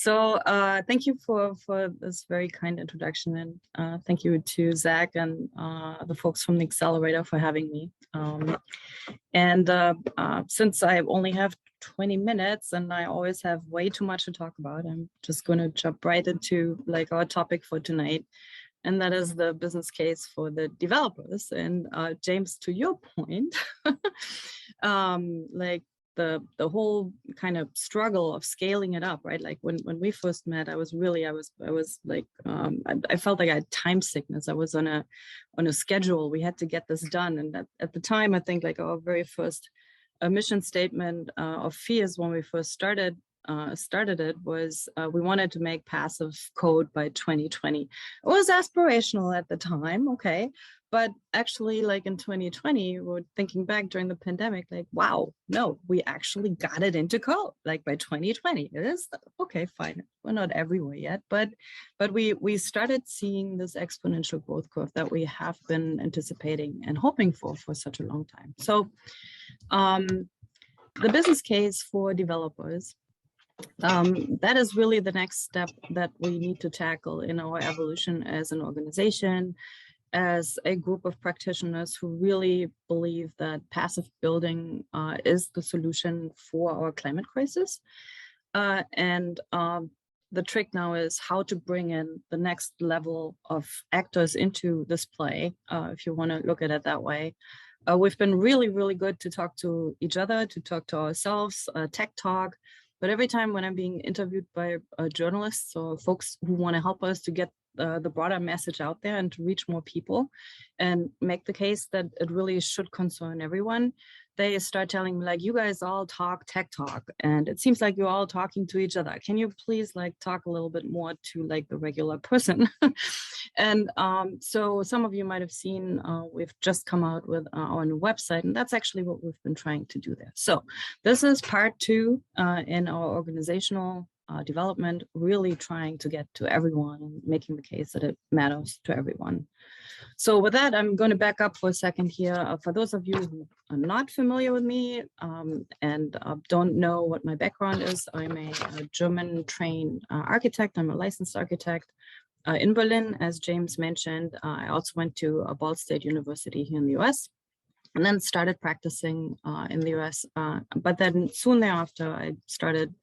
Thank you for this very kind introduction, and thank you to Zach and the folks from the Accelerator for having me. Since I only have 20 minutes and I always have way too much to talk about, I'm just going to jump right into like our topic for tonight, and that is the business case for the developers. And James, to your point, like the whole kind of struggle of scaling it up, right? Like when we first met, I was like, I felt like I had time sickness. I was on a schedule. We had to get this done. And at the time, I think like our very first mission statement of Phius when we first started it was we wanted to make passive code by 2020. It was aspirational at the time, okay, but actually like in 2020 we're thinking back during the pandemic, like, wow, no, we actually got it into code like by 2020. It is okay, fine, we're not everywhere yet, but we started seeing this exponential growth curve that we have been anticipating and hoping for such a long time. So the business case for developers, that is really the next step that we need to tackle in our evolution as an organization, as a group of practitioners who really believe that passive building is the solution for our climate crisis. The trick now is how to bring in the next level of actors into this play, if you want to look at it that way. We've been really, really good to talk to each other, to talk to ourselves, tech talk. But every time when I'm being interviewed by journalists or folks who want to help us to get the broader message out there and to reach more people and make the case that it really should concern everyone, they start telling me like, you guys all talk tech talk and it seems like you're all talking to each other. Can you please like talk a little bit more to like the regular person? And so some of you might have seen, we've just come out with our new website, and that's actually what we've been trying to do there. So this is part 2 in our organizational development, really trying to get to everyone and making the case that it matters to everyone. So with that, I'm going to back up for a second here. For those of you who are not familiar with me and don't know what my background is, I'm a German-trained architect. I'm a licensed architect in Berlin, as James mentioned. I also went to Ball State University here in the US, and then started practicing in the US. But then soon thereafter, I started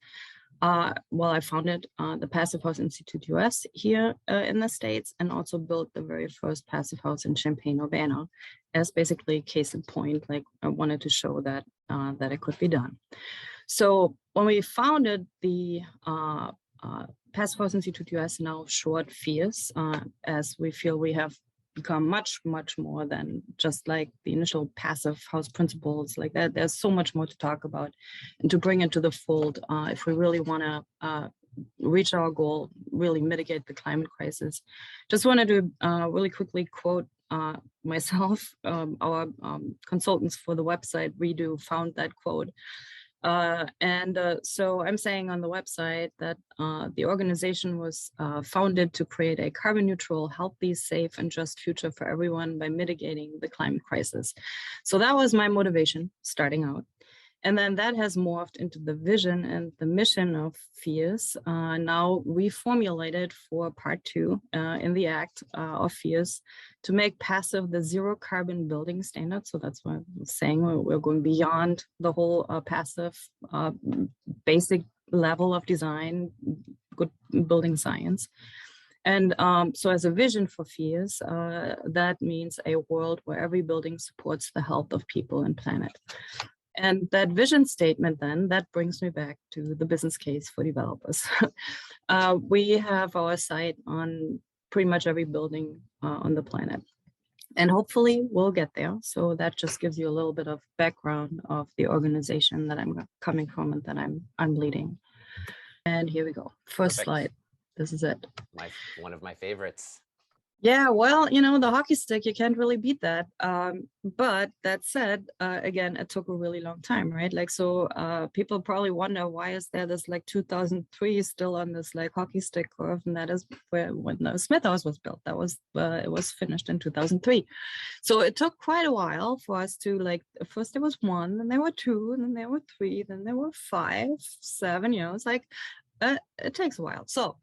I founded the Passive House Institute US here in the States, and also built the very first Passive House in Champaign-Urbana as basically a case in point. Like I wanted to show that that it could be done. So when we founded the Passive House Institute US, now short Phius, as we feel we have become much, much more than just like the initial passive house principles like that. There's so much more to talk about and to bring into the fold if we really want to reach our goal, really mitigate the climate crisis. Just wanted to really quickly quote myself. Our consultants for the website redo found that quote. So I'm saying on the website that the organization was founded to create a carbon neutral, healthy, safe, and just future for everyone by mitigating the climate crisis. So that was my motivation starting out. And then that has morphed into the vision and the mission of Phius, now reformulated for part 2 in the act of Phius, to make passive the zero carbon building standard. So that's why I'm saying we're going beyond the whole passive basic level of design, good building science. And so as a vision for Phius, that means a world where every building supports the health of people and planet. And that vision statement, then, that brings me back to the business case for developers. We have our sight on pretty much every building on the planet. And hopefully we'll get there. So that just gives you a little bit of background of the organization that I'm coming from and that I'm leading. And here we go. First Perfect. Slide. This is it. One of my favorites. Yeah, well, you know, the hockey stick, you can't really beat that. But that said, again, it took a really long time, right? Like, so people probably wonder, why is there this like 2003 still on this like hockey stick curve? And that is when the Smith House was built. That was, it was finished in 2003. So it took quite a while for us to like, first there was 1, then there were 2, and then there were 3, then there were 5, 7, you know, it's like, It takes a while. So,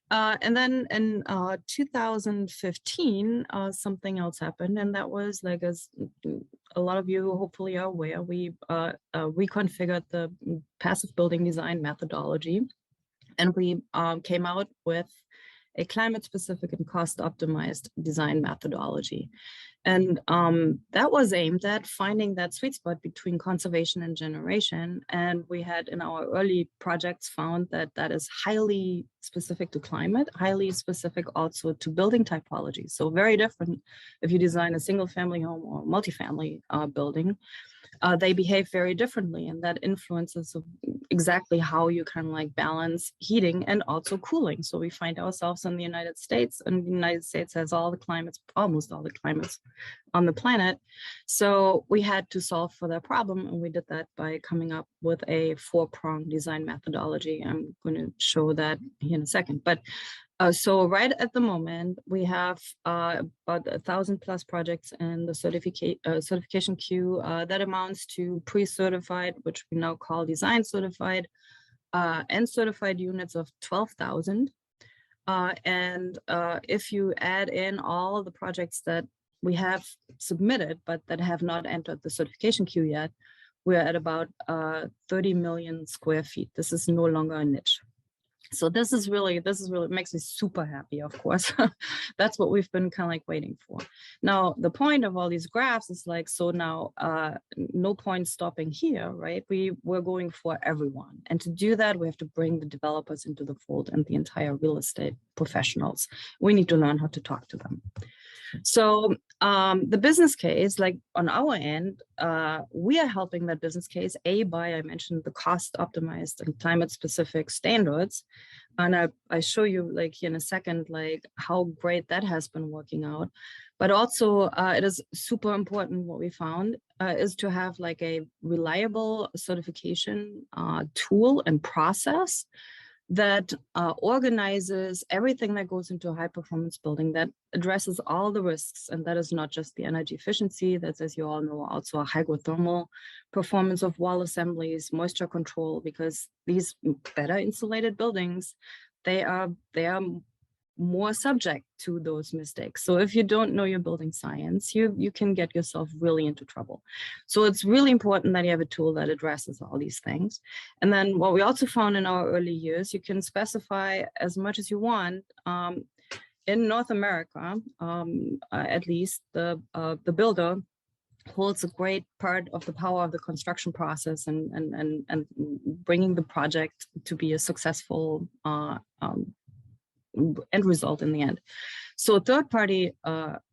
and then in 2015, something else happened, and that was like, as a lot of you hopefully are aware, we reconfigured the passive building design methodology, and we came out with a climate-specific and cost-optimized design methodology. And that was aimed at finding that sweet spot between conservation and generation. And we had in our early projects found that that is highly specific to climate, highly specific also to building typology. So very different if you design a single family home or multifamily building. They behave very differently, and that influences exactly how you kind of like balance heating and also cooling. So we find ourselves in the United States, and the United States has all the climates, almost all the climates on the planet. So we had to solve for that problem, and we did that by coming up with a 4-pronged design methodology. I'm going to show that here in a second. But so right at the moment, we have about 1,000+ projects in the certification queue. That amounts to pre-certified, which we now call design certified, and certified units of 12,000. And if you add in all the projects that we have submitted, but that have not entered the certification queue yet, we're at about 30 million square feet. This is no longer a niche. So this is really makes me super happy, of course. That's what we've been kind of like waiting for. Now, the point of all these graphs is like, so now no point stopping here, right? We're going for everyone. And to do that, we have to bring the developers into the fold and the entire real estate professionals. We need to learn how to talk to them. So the business case, like on our end, we are helping that business case, by, I mentioned the cost optimized and climate specific standards. And I show you like here in a second, like how great that has been working out. But also it is super important what we found is to have like a reliable certification tool and process that organizes everything that goes into a high performance building, that addresses all the risks. And that is not just the energy efficiency, that's, as you all know, also a hygrothermal performance of wall assemblies, moisture control, because these better insulated buildings, they are more subject to those mistakes. So if you don't know your building science, you can get yourself really into trouble. So it's really important that you have a tool that addresses all these things. And then what we also found in our early years, you can specify as much as you want. In North America, at least the builder holds a great part of the power of the construction process and bringing the project to be a successful end result in the end. So third-party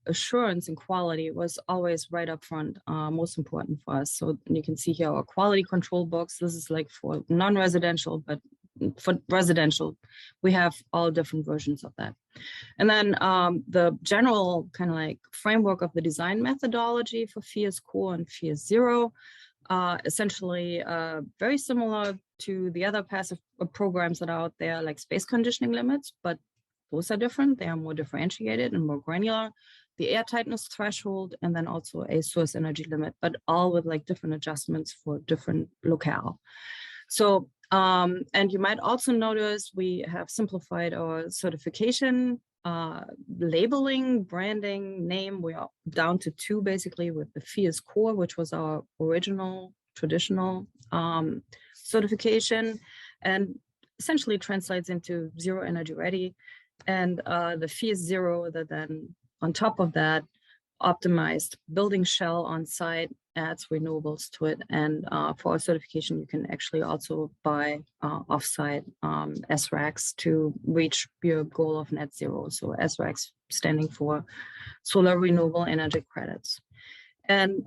assurance and quality was always right up front, most important for us. So you can see here our quality control books. This is like for non-residential, but for residential, we have all different versions of that. And then the general kind of like framework of the design methodology for Phius Core and Phius Zero, essentially very similar to the other passive programs that are out there, like space conditioning limits, but those are different. They are more differentiated and more granular. The air tightness threshold, and then also a source energy limit, but all with like different adjustments for different locale. So, and you might also notice we have simplified our certification, labeling, branding, name. We are down to 2 basically, with the Phius Core, which was our original traditional certification, and essentially translates into zero energy ready. And the Phius Zero that then on top of that optimized building shell on site adds renewables to it. And for our certification, you can actually also buy offsite SRACs to reach your goal of net zero. So SRACs standing for solar renewable energy credits. And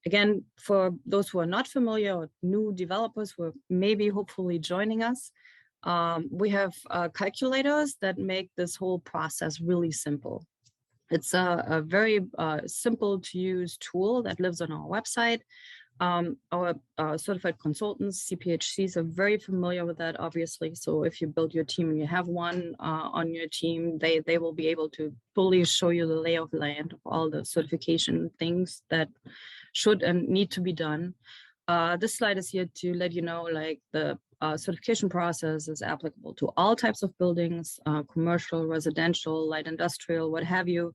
again, for those who are not familiar or new developers who are maybe hopefully joining us, we have calculators that make this whole process really simple. It's a very simple to use tool that lives on our website. Our certified consultants, CPHCs, are very familiar with that, obviously. So if you build your team and you have one on your team, they will be able to fully show you the lay of the land of all the certification things that should and need to be done. This slide is here to let you know, like, the certification process is applicable to all types of buildings, commercial, residential, light industrial, what have you,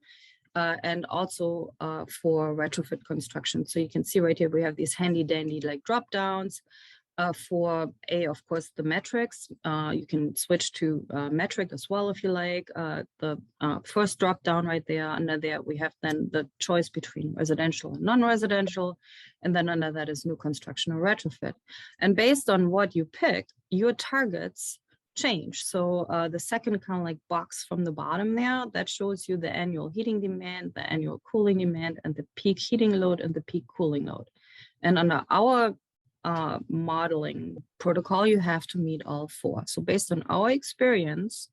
and also for retrofit construction. So you can see right here, we have these handy dandy like drop downs. For of course, the metrics, you can switch to metric as well if you like. The first drop down right there, under there we have then the choice between residential and non-residential, and then under that is new construction or retrofit. And based on what you pick, your targets change. So the second kind of like box from the bottom there, that shows you the annual heating demand, the annual cooling demand, and the peak heating load and the peak cooling load. And under our modeling protocol, you have to meet all four. So based on our experience,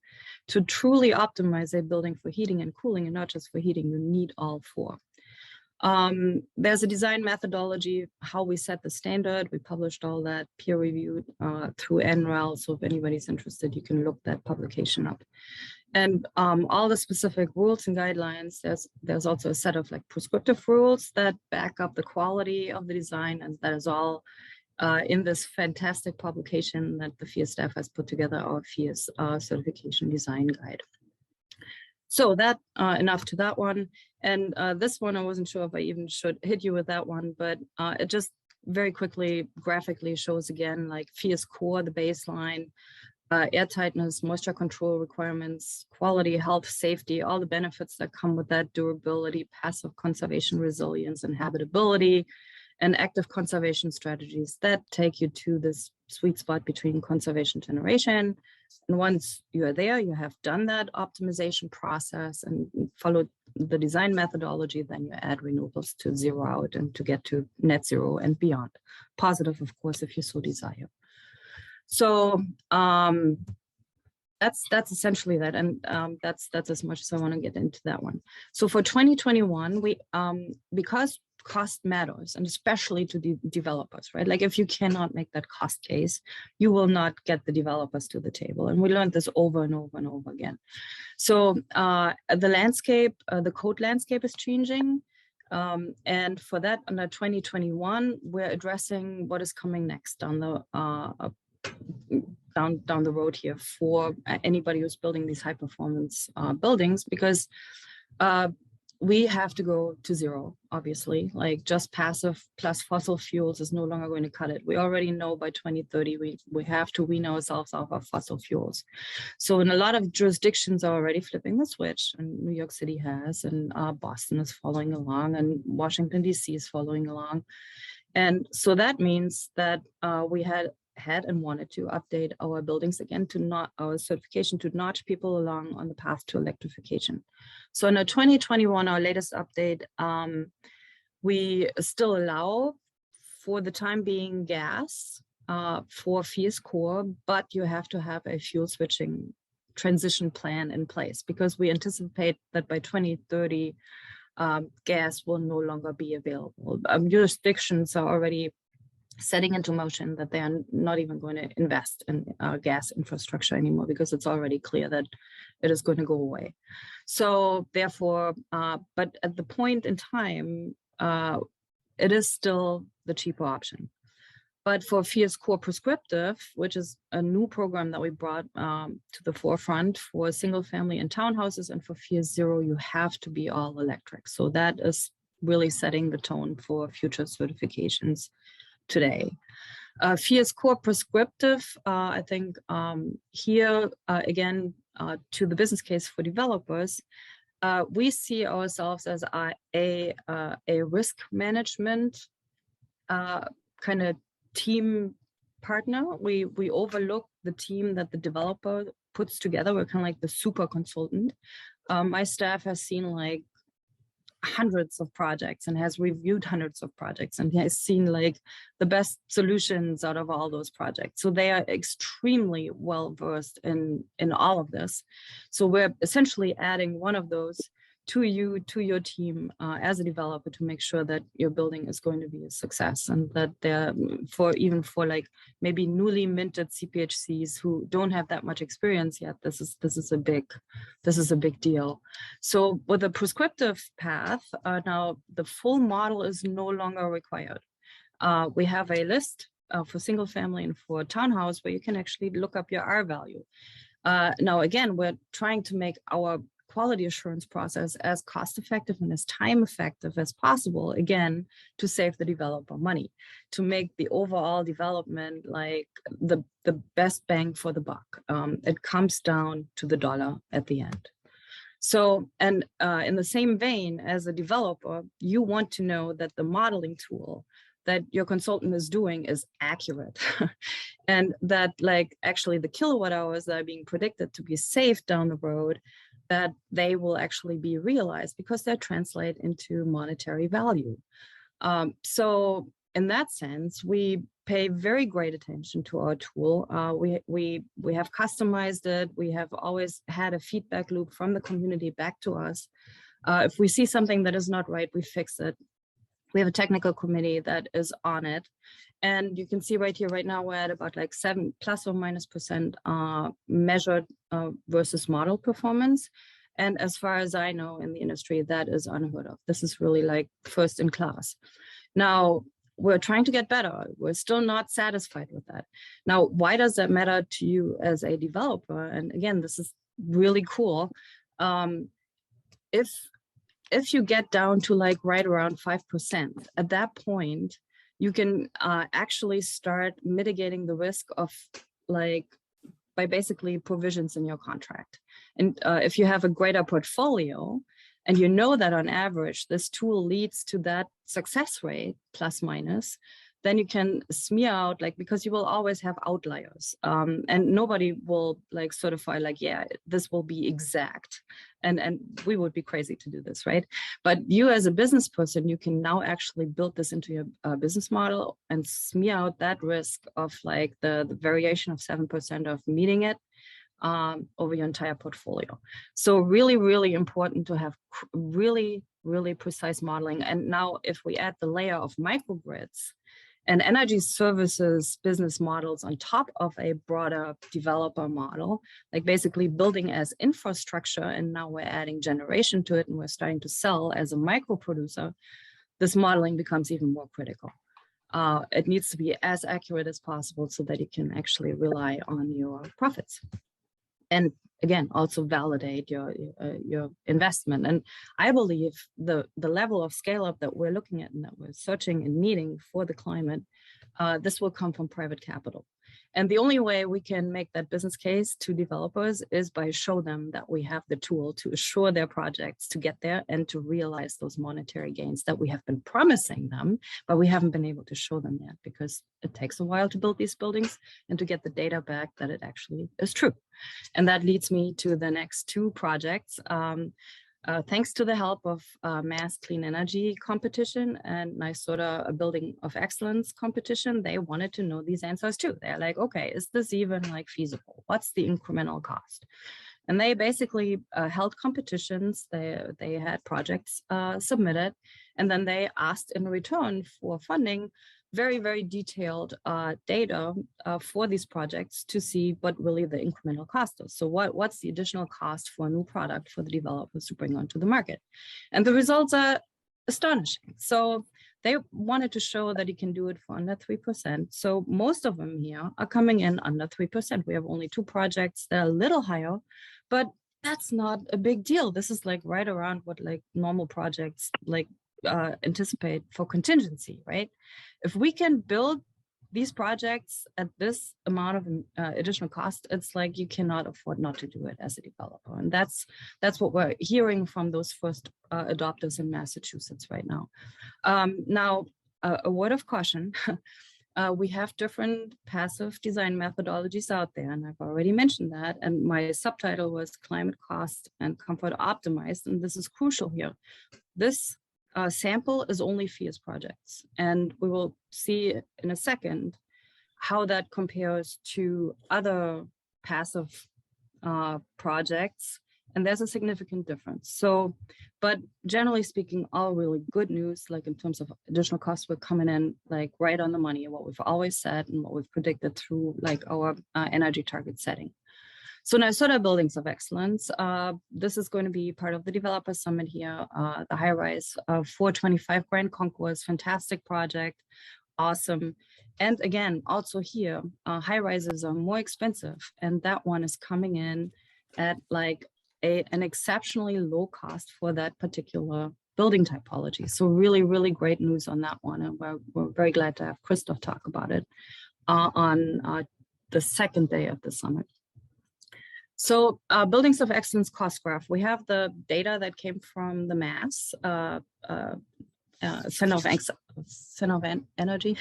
to truly optimize a building for heating and cooling, and not just for heating, you need all four. There's a design methodology, how we set the standard. We published all that peer-reviewed through NREL. So if anybody's interested, you can look that publication up. And all the specific rules and guidelines, there's also a set of like prescriptive rules that back up the quality of the design, and that is all in this fantastic publication that the Phius staff has put together, our Phius certification design guide. So that enough to that one. And this one, I wasn't sure if I even should hit you with that one, but it just very quickly graphically shows again like Phius core, the baseline, air tightness, moisture control requirements, quality, health, safety, all the benefits that come with that, durability, passive conservation, resilience, and habitability, and active conservation strategies that take you to this sweet spot between conservation generation. And once you are there, you have done that optimization process and followed the design methodology, then you add renewables to zero out and to get to net zero and beyond. Positive, of course, if you so desire. So that's essentially that, and that's as much as I want to get into that one. So for 2021, we because cost matters, and especially to the developers, right? Like if you cannot make that cost case, you will not get the developers to the table. And we learned this over and over and over again. So the landscape, the code landscape is changing. And for that, under 2021, we're addressing what is coming next down the down the road here for anybody who's building these high performance buildings, because we have to go to zero, obviously. Like just passive plus fossil fuels is no longer going to cut it. We already know by 2030, we have to wean ourselves off of fossil fuels. So in a lot of jurisdictions are already flipping the switch, and New York City has, and Boston is following along, and Washington, DC is following along. And so that means that we had and wanted to update our buildings again to not our certification to notch people along on the path to electrification. So in 2021, our latest update, we still allow for the time being gas for Phius core, but you have to have a fuel switching transition plan in place, because we anticipate that by 2030, gas will no longer be available. Jurisdictions are already setting into motion that they are not even going to invest in gas infrastructure anymore, because it's already clear that it is going to go away. So therefore, but at the point in time, it is still the cheaper option. But for Phius Core Prescriptive, which is a new program that we brought to the forefront for single family and townhouses, and for Phius Zero, you have to be all electric. So that is really setting the tone for future certifications today. Phius Core Prescriptive, I think here, again, to the business case for developers, we see ourselves as a risk management kind of team partner. We overlook the team that the developer puts together. We're kind of like the super consultant. My staff has seen like hundreds of projects and has reviewed hundreds of projects and has seen like the best solutions out of all those projects. So they are extremely well versed in all of this. So we're essentially adding one of those to your team as a developer, to make sure that your building is going to be a success, and that they're for like maybe newly minted CPHCs who don't have that much experience yet. This is a big deal. So with a prescriptive path, now the full model is no longer required. We have a list for single family and for townhouse where you can actually look up your R value. Now, again, we're trying to make our quality assurance process as cost effective and as time effective as possible, again, to save the developer money, to make the overall development like the best bang for the buck. It comes down to the dollar at the end. So, and in the same vein, as a developer, you want to know that the modeling tool that your consultant is doing is accurate and that like actually the kilowatt hours that are being predicted to be saved down the road, that they will actually be realized because they translate into monetary value. So in that sense, we pay very great attention to our tool. We have customized it. We have always had a feedback loop from the community back to us. If we see something that is not right, we fix it. We have a technical committee that is on it. And you can see right here, right now, we're at about like 7% measured versus model performance. And as far as I know in the industry, that is unheard of. This is really like first in class. Now, we're trying to get better. We're still not satisfied with that. Now, why does that matter to you as a developer? And again, this is really cool. If you get down to like right around 5%, at that point, you can actually start mitigating the risk of like by basically provisions in your contract. And if you have a greater portfolio and you know that on average, this tool leads to that success rate plus minus, then you can smear out like, because you will always have outliers and nobody will like certify like, yeah, this will be exact. And we would be crazy to do this, right? But you as a business person, you can now actually build this into your business model and smear out that risk of like the variation of 7% of meeting it over your entire portfolio. So really, really important to have really, really precise modeling. And now if we add the layer of microgrids and energy services business models on top of a broader developer model, like basically building as infrastructure, and now we're adding generation to it and we're starting to sell as a micro producer, this modeling becomes even more critical. It needs to be as accurate as possible so that you can actually rely on your profits. And again, also validate your investment. And I believe the level of scale up that we're looking at and that we're searching and needing for the climate, this will come from private capital. And the only way we can make that business case to developers is by show them that we have the tool to assure their projects to get there and to realize those monetary gains that we have been promising them, but we haven't been able to show them yet because it takes a while to build these buildings and to get the data back that it actually is true. And that leads me to the next two projects. Thanks to the help of Mass Clean Energy competition and NYSERDA, a Building of Excellence competition, they wanted to know these answers too. They're like, okay, is this even like feasible? What's the incremental cost? And they basically held competitions. They had projects submitted, and then they asked in return for funding very, very detailed data for these projects to see what really the incremental cost is. So what's the additional cost for a new product for the developers to bring onto the market? And the results are astonishing. So they wanted to show that you can do it for under 3%. So most of them here are coming in under 3%. We have only 2 projects that are a little higher, but that's not a big deal. This is like right around what like normal projects like anticipate for contingency, right? If we can build these projects at this amount of additional cost, it's like you cannot afford not to do it as a developer. And that's what we're hearing from those first adopters in Massachusetts right now. Now, a word of caution. We have different passive design methodologies out there, and I've already mentioned that. And my subtitle was Climate Cost and Comfort Optimized, and this is crucial here. This sample is only Phius projects, and we will see in a second how that compares to other passive projects, and there's a significant difference. So, but generally speaking, all really good news, like in terms of additional costs, we're coming in like right on the money, what we've always said and what we've predicted through like our energy target setting. So NYSERDA Buildings of Excellence, this is going to be part of the Developer Summit here, the high-rise 425 Grand Concourse, fantastic project. Awesome. And again, also here, high rises are more expensive, and that one is coming in at like an exceptionally low cost for that particular building typology. So really, really great news on that one. And we're very glad to have Christoph talk about it on the second day of the summit. So Buildings of Excellence cost graph, we have the data that came from the MASS, Center of Energy.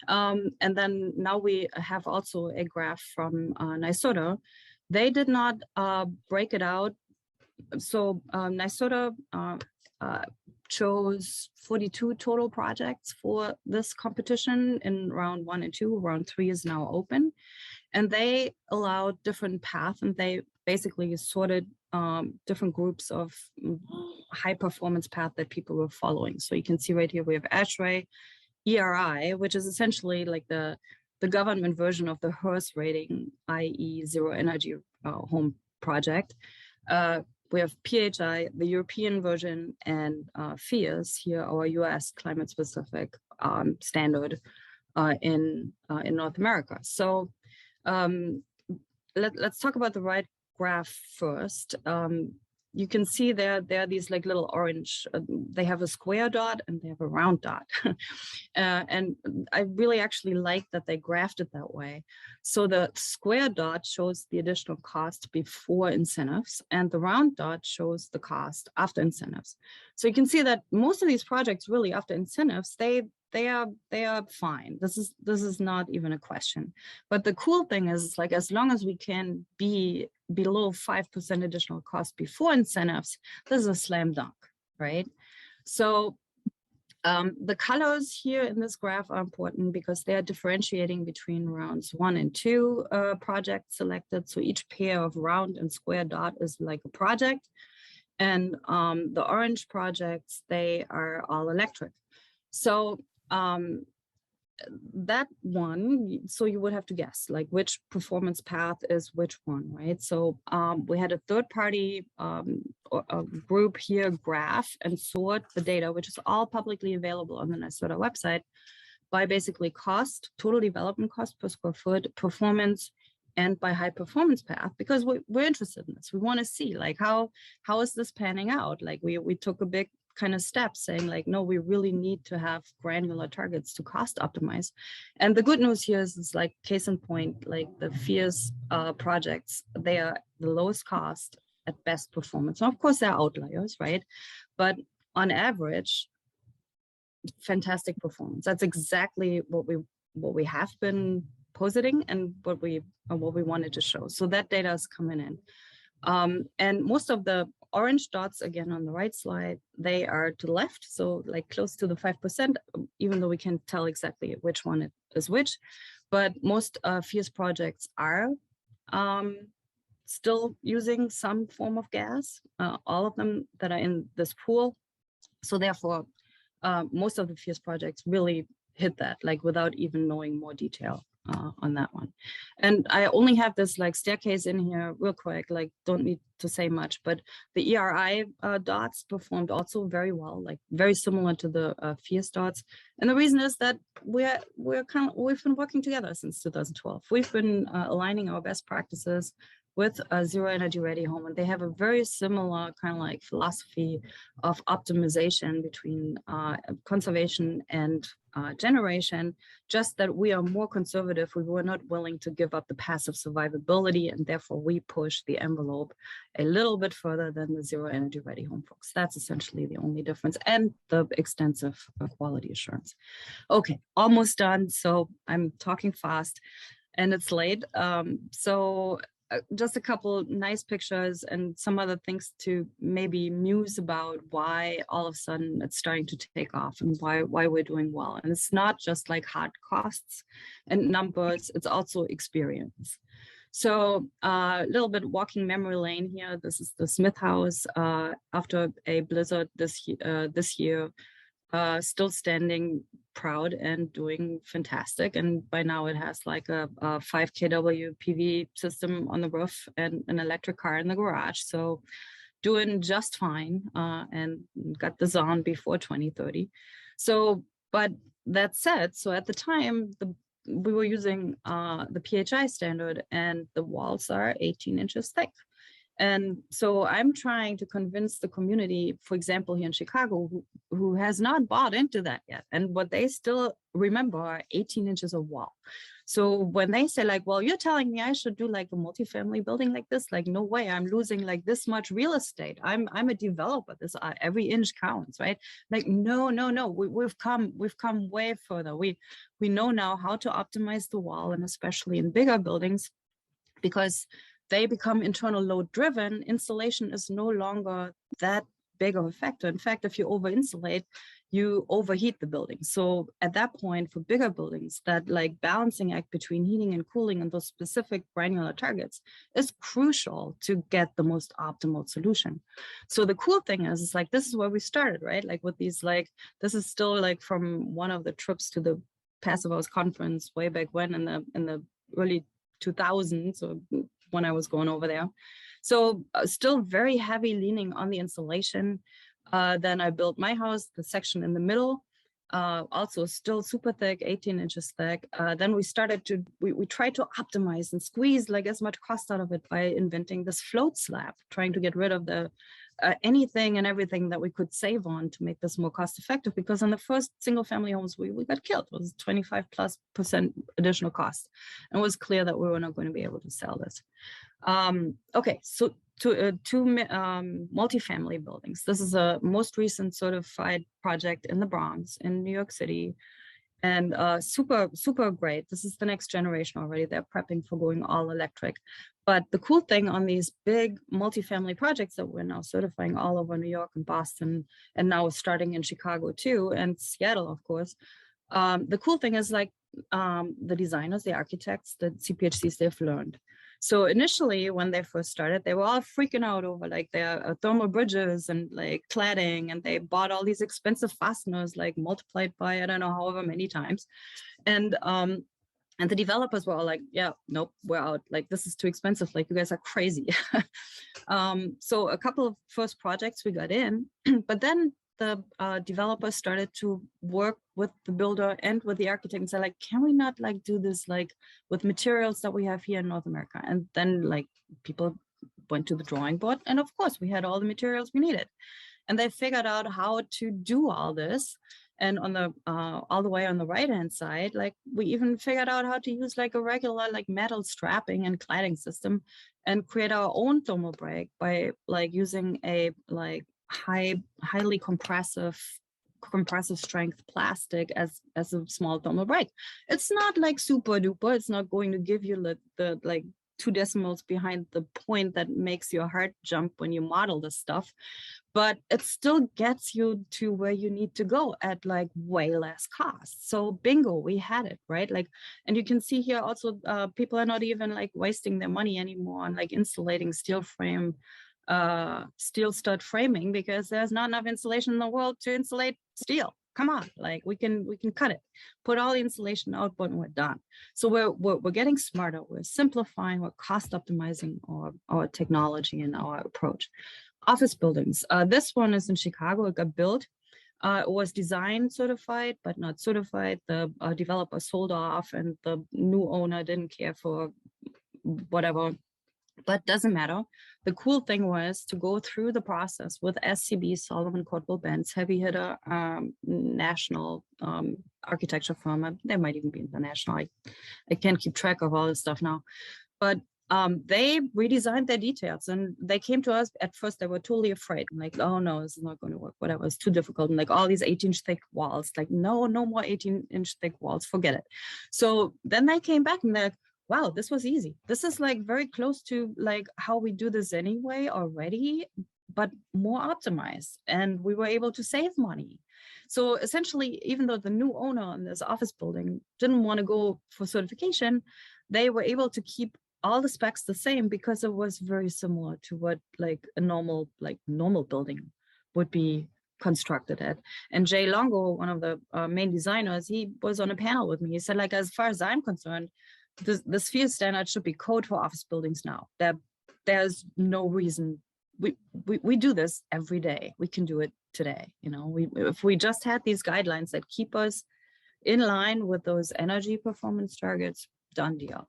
And then now we have also a graph from NYSERDA. They did not break it out. So NYSERDA chose 42 total projects for this competition in round 1 and 2. Round 3 is now open. And they allowed different paths, and they basically sorted different groups of high performance path that people were following. So you can see right here, we have ASHRAE, ERI, which is essentially like the government version of the HERS rating, i.e. Zero Energy Home Project. We have PHI, the European version, and Phius, here our US climate specific standard in North America. So let's talk about the right graph first. You can see there are these like little orange, they have a square dot and they have a round dot. And I really actually like that they graphed it that way. So the square dot shows the additional cost before incentives, and the round dot shows the cost after incentives. So you can see that most of these projects really after incentives, they are fine. This is not even a question. But the cool thing is, like, as long as we can be below 5% additional cost before incentives, this is a slam dunk, right? So the colors here in this graph are important because they are differentiating between rounds 1 and 2 projects selected. So each pair of round and square dot is like a project. And the orange projects, they are all electric. So that one, so you would have to guess like which performance path is which one, right? So we had a third party group here graph and sort the data, which is all publicly available on the NYSERDA website, by basically cost, total development cost per square foot, performance, and by high performance path, because we're interested in this. We want to see like how is this panning out? Like we took a big kind of step saying like, no, we really need to have granular targets to cost optimize. And the good news here is like case in point, like the Phius projects, they are the lowest cost at best performance. And of course there are outliers, right? But on average, fantastic performance. That's exactly what we have been positing and what we wanted to show. So that data is coming in. And most of the orange dots, again, on the right slide, they are to the left. So like close to the 5%, even though we can't tell exactly which one it is which, but most Phius projects are still using some form of gas, all of them that are in this pool. So therefore, most of the Phius projects really hit that, like without even knowing more detail on that one. And I only have this like staircase in here real quick, like don't need to say much, but the ERI dots performed also very well, like very similar to the Phius dots. And the reason is that we've been working together since 2012. We've been aligning our best practices with a Zero Energy Ready Home, and they have a very similar kind of like philosophy of optimization between conservation and generation, just that we are more conservative. We were not willing to give up the passive survivability, and therefore we push the envelope a little bit further than the Zero Energy Ready Home folks. That's essentially the only difference, and the extensive quality assurance. Okay, almost done. So I'm talking fast and it's late. Just a couple nice pictures and some other things to maybe muse about why all of a sudden it's starting to take off and why we're doing well. And it's not just like hard costs and numbers, it's also experience. So a little bit walking memory lane here. This is the Smith House after a blizzard this year. Still standing proud and doing fantastic. And by now it has like a 5 kW PV system on the roof and an electric car in the garage. So doing just fine and got this on before 2030. So, but that said, so at the time, we were using the PHI standard, and the walls are 18 inches thick. And so I'm trying to convince the community, for example, here in Chicago, who has not bought into that yet. And what they still remember are 18 inches of wall. So when they say like, well, you're telling me I should do like a multifamily building like this, like, no way, I'm losing like this much real estate. I'm a developer. This every inch counts, right? Like, no. We've come way further. We know now how to optimize the wall, and especially in bigger buildings, because they become internal load driven. Insulation is no longer that big of a factor. In fact, if you over insulate, you overheat the building. So at that point, for bigger buildings, that like balancing act between heating and cooling and those specific granular targets is crucial to get the most optimal solution. So the cool thing is like, this is where we started, right? Like with these, like, this is still like from one of the trips to the Passive House conference way back when in the early 2000s, or when I was going over there. So still very heavy leaning on the insulation. Then I built my house, the section in the middle, also still super thick, 18 inches thick. Then we started to, we tried to optimize and squeeze like as much cost out of it by inventing this float slab, trying to get rid of the anything and everything that we could save on to make this more cost effective, because on the first single family homes we got killed. It was 25+% additional cost, and it was clear that we were not going to be able to sell this. Okay, so two multifamily buildings. This is a most recent certified project in the Bronx in New York City, and super great. This is the next generation already. They're prepping for going all electric. But the cool thing on these big multifamily projects that we're now certifying all over New York and Boston, and now starting in Chicago too, and Seattle, of course. The cool thing is like the designers, the architects, the CPHCs, they've learned. So initially, when they first started, they were all freaking out over like their thermal bridges and like cladding, and they bought all these expensive fasteners, like multiplied by I don't know however many times, and the developers were all like, yeah, nope, we're out. Like, this is too expensive. Like, you guys are crazy. So a couple of first projects we got in, but then the developers started to work with the builder and with the architect and say like, can we not like do this like with materials that we have here in North America? And then like people went to the drawing board, and of course we had all the materials we needed, and they figured out how to do all this. And on the all the way on the right hand side, like we even figured out how to use like a regular like metal strapping and cladding system and create our own thermal break by like using a like highly compressive strength plastic as a small thermal break. It's not like super duper. It's not going to give you the like 2 decimals behind the point that makes your heart jump when you model this stuff, but it still gets you to where you need to go at like way less cost. So bingo, we had it, right? Like, and you can see here also people are not even like wasting their money anymore on like insulating steel frame, steel stud framing, because there's not enough insulation in the world to insulate steel. Come on, like we can cut it, put all the insulation out, but we're done. So we're getting smarter, we're simplifying, we're cost optimizing our technology and our approach. Office buildings. This one is in Chicago. It got built. It was designed certified, but not certified. The developer sold off, and the new owner didn't care for whatever. But doesn't matter. The cool thing was to go through the process with SCB, Sullivan Caldwell Benz, heavy hitter, national architecture firm. They might even be international. I can't keep track of all this stuff now. But they redesigned their details, and they came to us. At first, they were totally afraid, like, oh no, this is not going to work, whatever, it's too difficult. And like all these 18-inch thick walls, like no more 18-inch thick walls, forget it. So then they came back and they're like, wow, this was easy. This is like very close to like how we do this anyway already, but more optimized. And we were able to save money. So essentially, even though the new owner in this office building didn't want to go for certification, they were able to keep all the specs the same because it was very similar to what like a normal building would be constructed at. And Jay Longo, one of the main designers, he was on a panel with me. He said, like, as far as I'm concerned, this Phius standard should be code for office buildings now. There's no reason. We do this every day. We can do it today. You know, if we just had these guidelines that keep us in line with those energy performance targets. Done deal.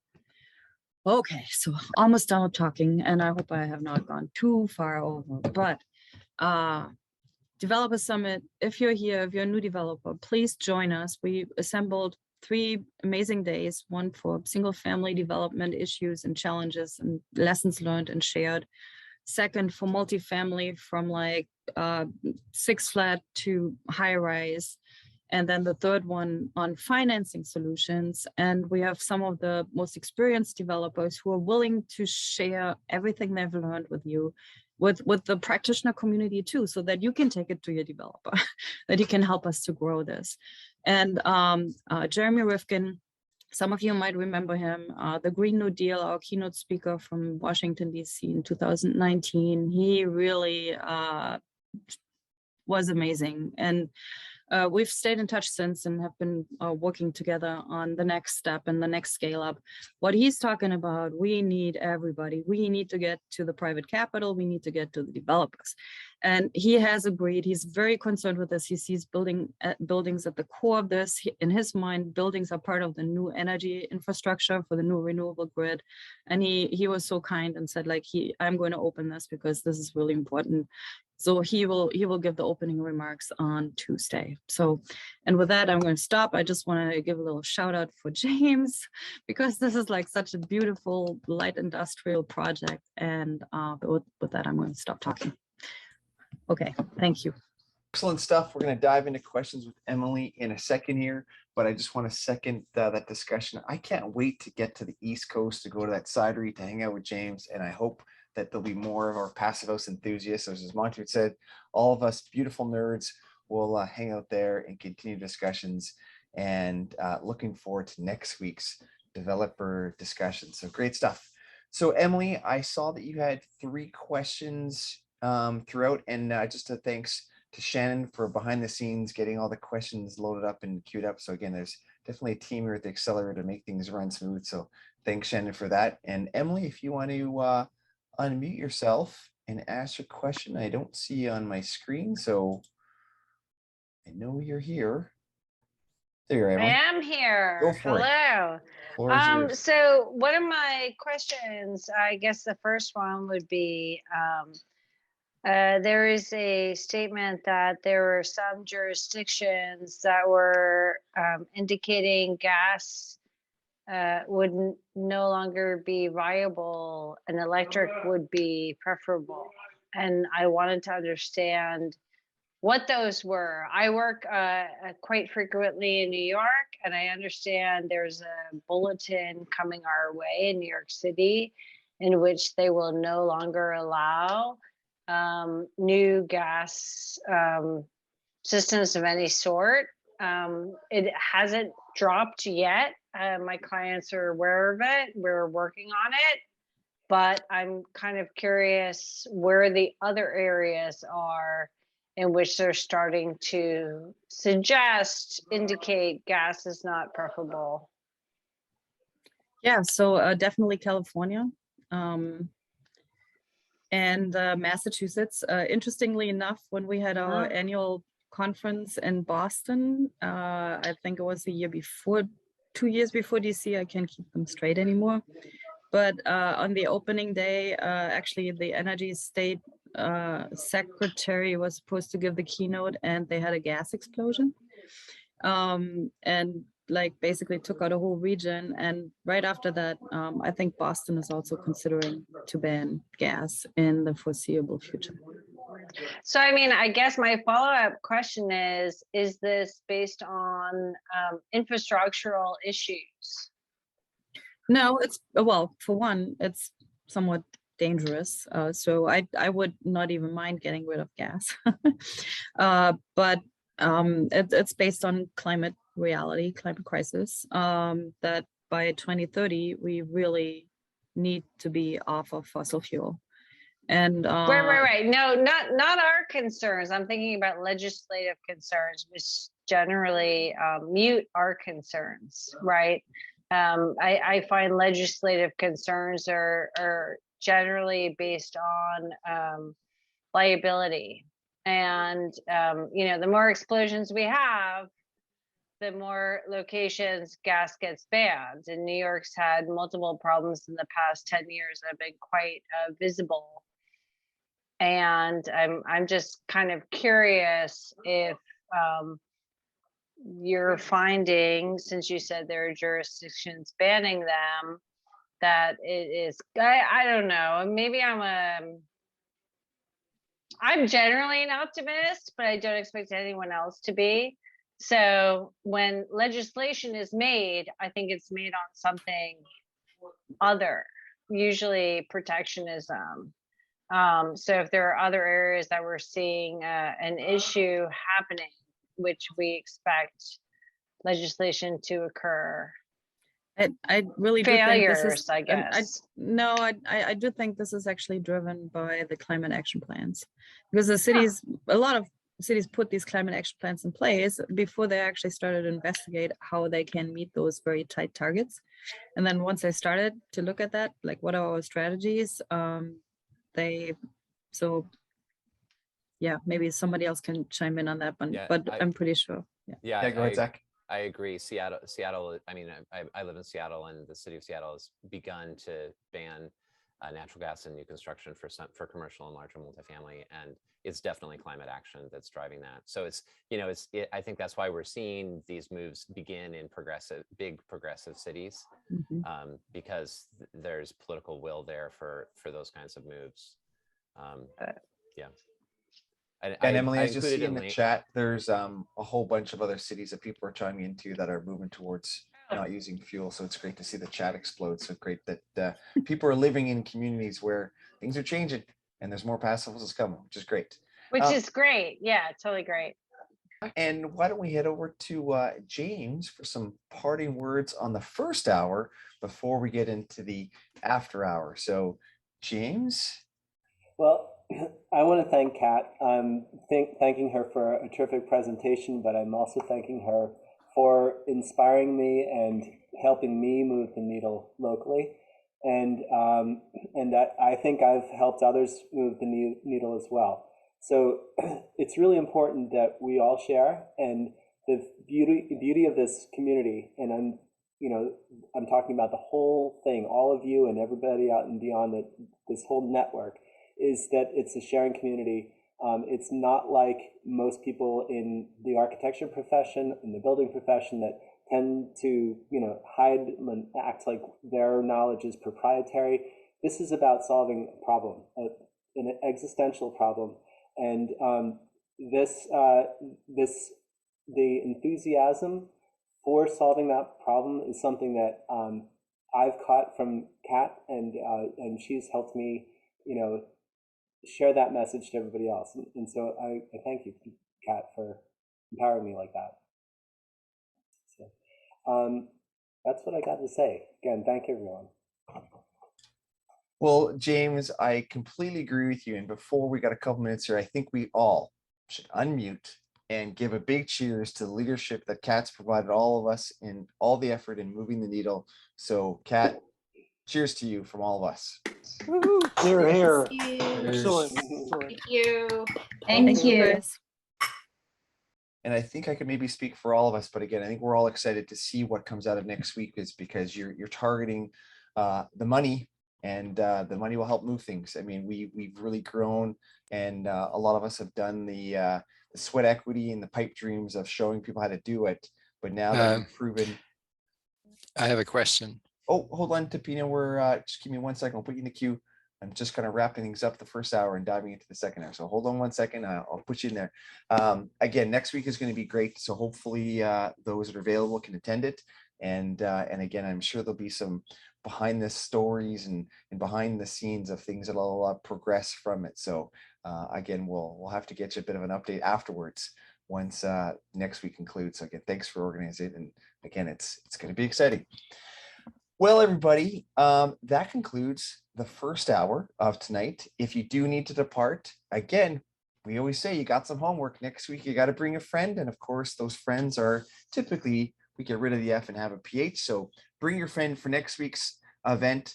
Okay, so almost done with talking, and I hope I have not gone too far over, but Developer Summit, if you're here, if you're a new developer, please join us. We assembled 3 amazing days, one for single family development issues and challenges and lessons learned and shared. Second, for multifamily from like 6 flat to high rise. And then the third one on financing solutions. And we have some of the most experienced developers who are willing to share everything they've learned with you, with the practitioner community too, so that you can take it to your developer, that he can help us to grow this. And Jeremy Rivkin, some of you might remember him, the Green New Deal, our keynote speaker from Washington, D.C. in 2019. He really was amazing. And we've stayed in touch since and have been working together on the next step and the next scale up. What he's talking about, we need everybody. We need to get to the private capital. We need to get to the developers. And he has agreed. He's very concerned with this. He sees buildings at the core of this. In his mind, buildings are part of the new energy infrastructure for the new renewable grid. And he was so kind and said, like, I'm going to open this because this is really important. So he will give the opening remarks on Tuesday. So, and with that, I'm going to stop. I just want to give a little shout out for James, because this is like such a beautiful light industrial project. And with that, I'm going to stop talking. Okay, thank you. Excellent stuff. We're going to dive into questions with Emily in a second here, but I just want to second that discussion. I can't wait to get to the East Coast to go to that cidery to hang out with James, and I hope that there'll be more of our Passive House enthusiasts. As Monty said, all of us beautiful nerds will hang out there and continue discussions, and looking forward to next week's developer discussion. So great stuff. So Emily, I saw that you had 3 questions throughout, and just a thanks to Shannon for behind the scenes getting all the questions loaded up and queued up. So again, there's definitely a team here at the Accelerator to make things run smooth. So thanks, Shannon, for that. And Emily, if you want to unmute yourself and ask your question. I don't see you on my screen, so I know you're here. There you are, Emily. I am here. Go for it. Hello. So one of my questions, I guess the first one would be, there is a statement that there were some jurisdictions that were indicating gas would no longer be viable and electric would be preferable. And I wanted to understand what those were. I work quite frequently in New York, and I understand there's a bulletin coming our way in New York City in which they will no longer allow new gas systems of any sort. It hasn't dropped yet. My clients are aware of it. We're working on it, but I'm kind of curious where the other areas are in which they're starting to indicate gas is not preferable. Yeah, so definitely California. And Massachusetts. Interestingly enough, when we had our annual conference in Boston, I think it was the year before, 2 years before DC, I can't keep them straight anymore. But on the opening day, actually the Energy State Secretary was supposed to give the keynote, and they had a gas explosion. And like basically took out a whole region. And right after that, I think Boston is also considering to ban gas in the foreseeable future. So, I mean, I guess my follow-up question is this based on infrastructural issues? No, it's, well, for one, it's somewhat dangerous. So I would not even mind getting rid of gas. But it's based on climate reality, climate crisis, that by 2030, we really need to be off of fossil fuel. And right. No, not our concerns. I'm thinking about legislative concerns, which generally mute our concerns, right? I find legislative concerns are generally based on liability. And, you know, the more explosions we have, the more locations gas gets banned. And New York's had multiple problems in the past 10 years that have been quite visible. And I'm just kind of curious if you're finding, since you said there are jurisdictions banning them, that it is, I don't know, maybe I'm generally an optimist, but I don't expect anyone else to be. So when legislation is made, I think it's made on something other, usually protectionism. So if there are other areas that we're seeing an issue happening, which we expect legislation to occur. I really do think this Failures, is, I guess. no, I do think this is actually driven by the climate action plans, because the cities, a lot of cities put these climate action plans in place before they actually started to investigate how they can meet those very tight targets. And then once they started to look at that, like what are our strategies, so yeah, maybe somebody else can chime in on that one, Yeah, but I'm pretty sure. Yeah. Yeah, Go ahead, Zach. I agree. Seattle. I mean, I live in Seattle, and the city of Seattle has begun to ban natural gas in new construction for commercial and larger multifamily, and it's definitely climate action that's driving that. So it's, I think that's why we're seeing these moves begin in big progressive cities, because there's political will there for those kinds of moves. Yeah. And Emily, I just see in the chat, there's a whole bunch of other cities that people are chiming into that are moving towards not using fuel. So it's great to see the chat explode. So great that people are living in communities where things are changing and there's more pacifism coming, which is great. Which is great. Yeah, totally great. And why don't we head over to James for some parting words on the first hour before we get into the after hour. So James. Well, I want to thank Kat. I'm thanking her for a terrific presentation, but I'm also thanking her for inspiring me and helping me move the needle locally. And I think I've helped others move the needle as well. So it's really important that we all share. And the beauty of this community, and I'm talking about the whole thing, all of you and everybody out and beyond this whole network, is that it's a sharing community. It's not like most people in the architecture profession, in the building profession, that tend to hide and act like their knowledge is proprietary. This is about solving a problem, an existential problem, and the enthusiasm for solving that problem is something that I've caught from Kat, and she's helped me, share that message to everybody else. And so I thank you, Kat, for empowering me like that. So that's what I got to say. Again, thank everyone. Well, James, I completely agree with you. And before we got a couple minutes here, I think we all should unmute and give a big cheers to the leadership that Kat's provided all of us in all the effort in moving the needle. So Kat, cheers to you from all of us. Here, here. Excellent. Thank you. Thank you. And I think I could maybe speak for all of us, but again, I think we're all excited to see what comes out of next week, is because you're targeting the money, and the money will help move things. I mean, we've really grown, and a lot of us have done the sweat equity and the pipe dreams of showing people how to do it. But now that we've proven. I have a question. Oh, hold on, Tapina. We're just give me 1 second. I'll put you in the queue. I'm just kind of wrapping things up the first hour and diving into the second hour. So hold on 1 second. I'll put you in there. Again, next week is going to be great. So hopefully those that are available can attend it. And again, I'm sure there'll be some behind the stories and behind the scenes of things that'll progress from it. So again, we'll have to get you a bit of an update afterwards once next week concludes. So again, thanks for organizing it. And again, it's going to be exciting. Well, everybody, that concludes the first hour of tonight. If you do need to depart, again, we always say you got some homework. Next week, you got to bring a friend. And of course, those friends are typically, we get rid of the F and have a PH. So bring your friend for next week's event,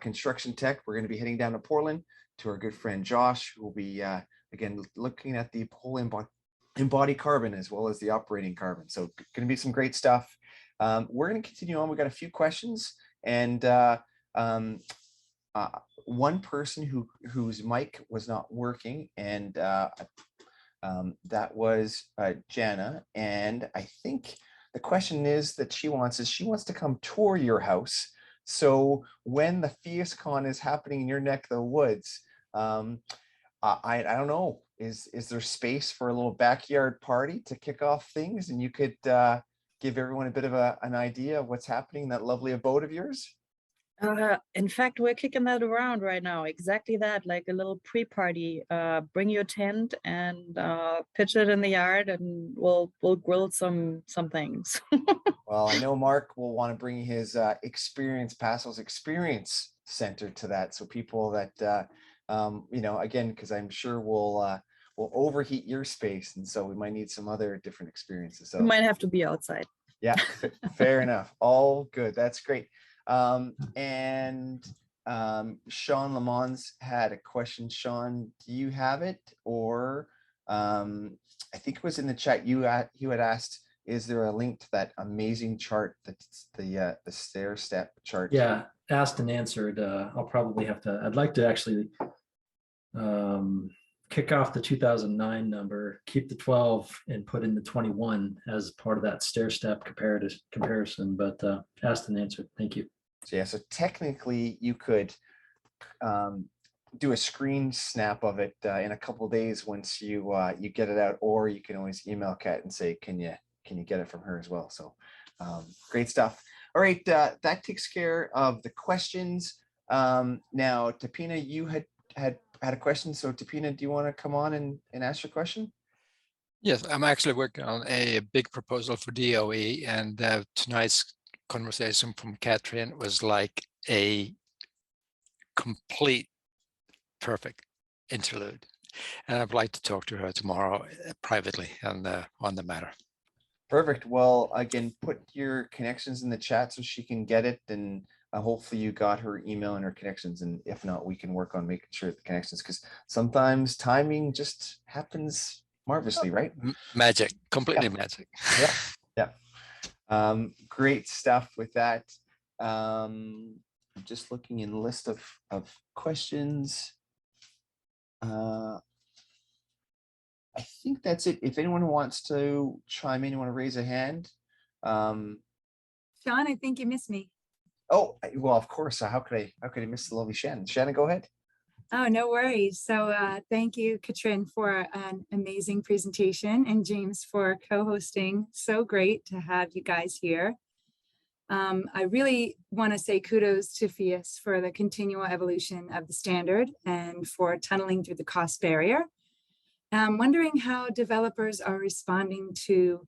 Construction Tech. We're going to be heading down to Portland to our good friend Josh, who will be, again, looking at the embodied carbon as well as the operating carbon. So going to be some great stuff. We're going to continue on. We've got a few questions, and one person whose mic was not working, and that was Jana. And I think the question is that she wants to come tour your house. So when the PhiusCon is happening in your neck of the woods, I don't know, is there space for a little backyard party to kick off things, and you could give everyone a bit of an idea of what's happening in that lovely abode of yours? In fact, we're kicking that around right now. Exactly that, like a little pre-party. Bring your tent and pitch it in the yard, and we'll grill some things. Well, I know Mark will want to bring his Passo's experience center to that, so people that again, because I'm sure we'll overheat your space, and so we might need some other different experiences. So we might have to be outside. Yeah, fair enough. All good. That's great. And Sean Lamons had a question. Sean, do you have it? Or I think it was in the chat. You had asked, is there a link to that amazing chart, that's the stair step chart? Yeah, asked and answered. I'll probably have to. I'd like to actually kick off the 2009 number, keep the 12, and put in the 21 as part of that stair step comparison. But asked and answered. Thank you. So yeah, so technically you could do a screen snap of it in a couple of days once you get it out, or you can always email Kat and say, can you get it from her as well? So great stuff. All right, that takes care of the questions. Now, Tapina, you had a question. So Tapina, do you want to come on and ask your question? Yes, I'm actually working on a big proposal for DOE, and tonight's conversation from Katrin was like a complete perfect interlude, and I'd like to talk to her tomorrow privately on the matter. Perfect. Well, again, put your connections in the chat so she can get it, and hopefully you got her email and her connections, and if not, we can work on making sure the connections, because sometimes timing just happens marvelously, right? Magic, completely magic. Yeah. Great stuff with that. I'm just looking in the list of questions. I think that's it. If anyone wants to chime in, you want to raise a hand. Sean, I think you missed me. Oh, well, of course. How could I miss the lovely Shannon? Shannon, go ahead. Oh, no worries. So thank you, Katrin, for an amazing presentation, and James for co-hosting. So great to have you guys here. I really want to say kudos to Phius for the continual evolution of the standard and for tunneling through the cost barrier. I'm wondering how developers are responding to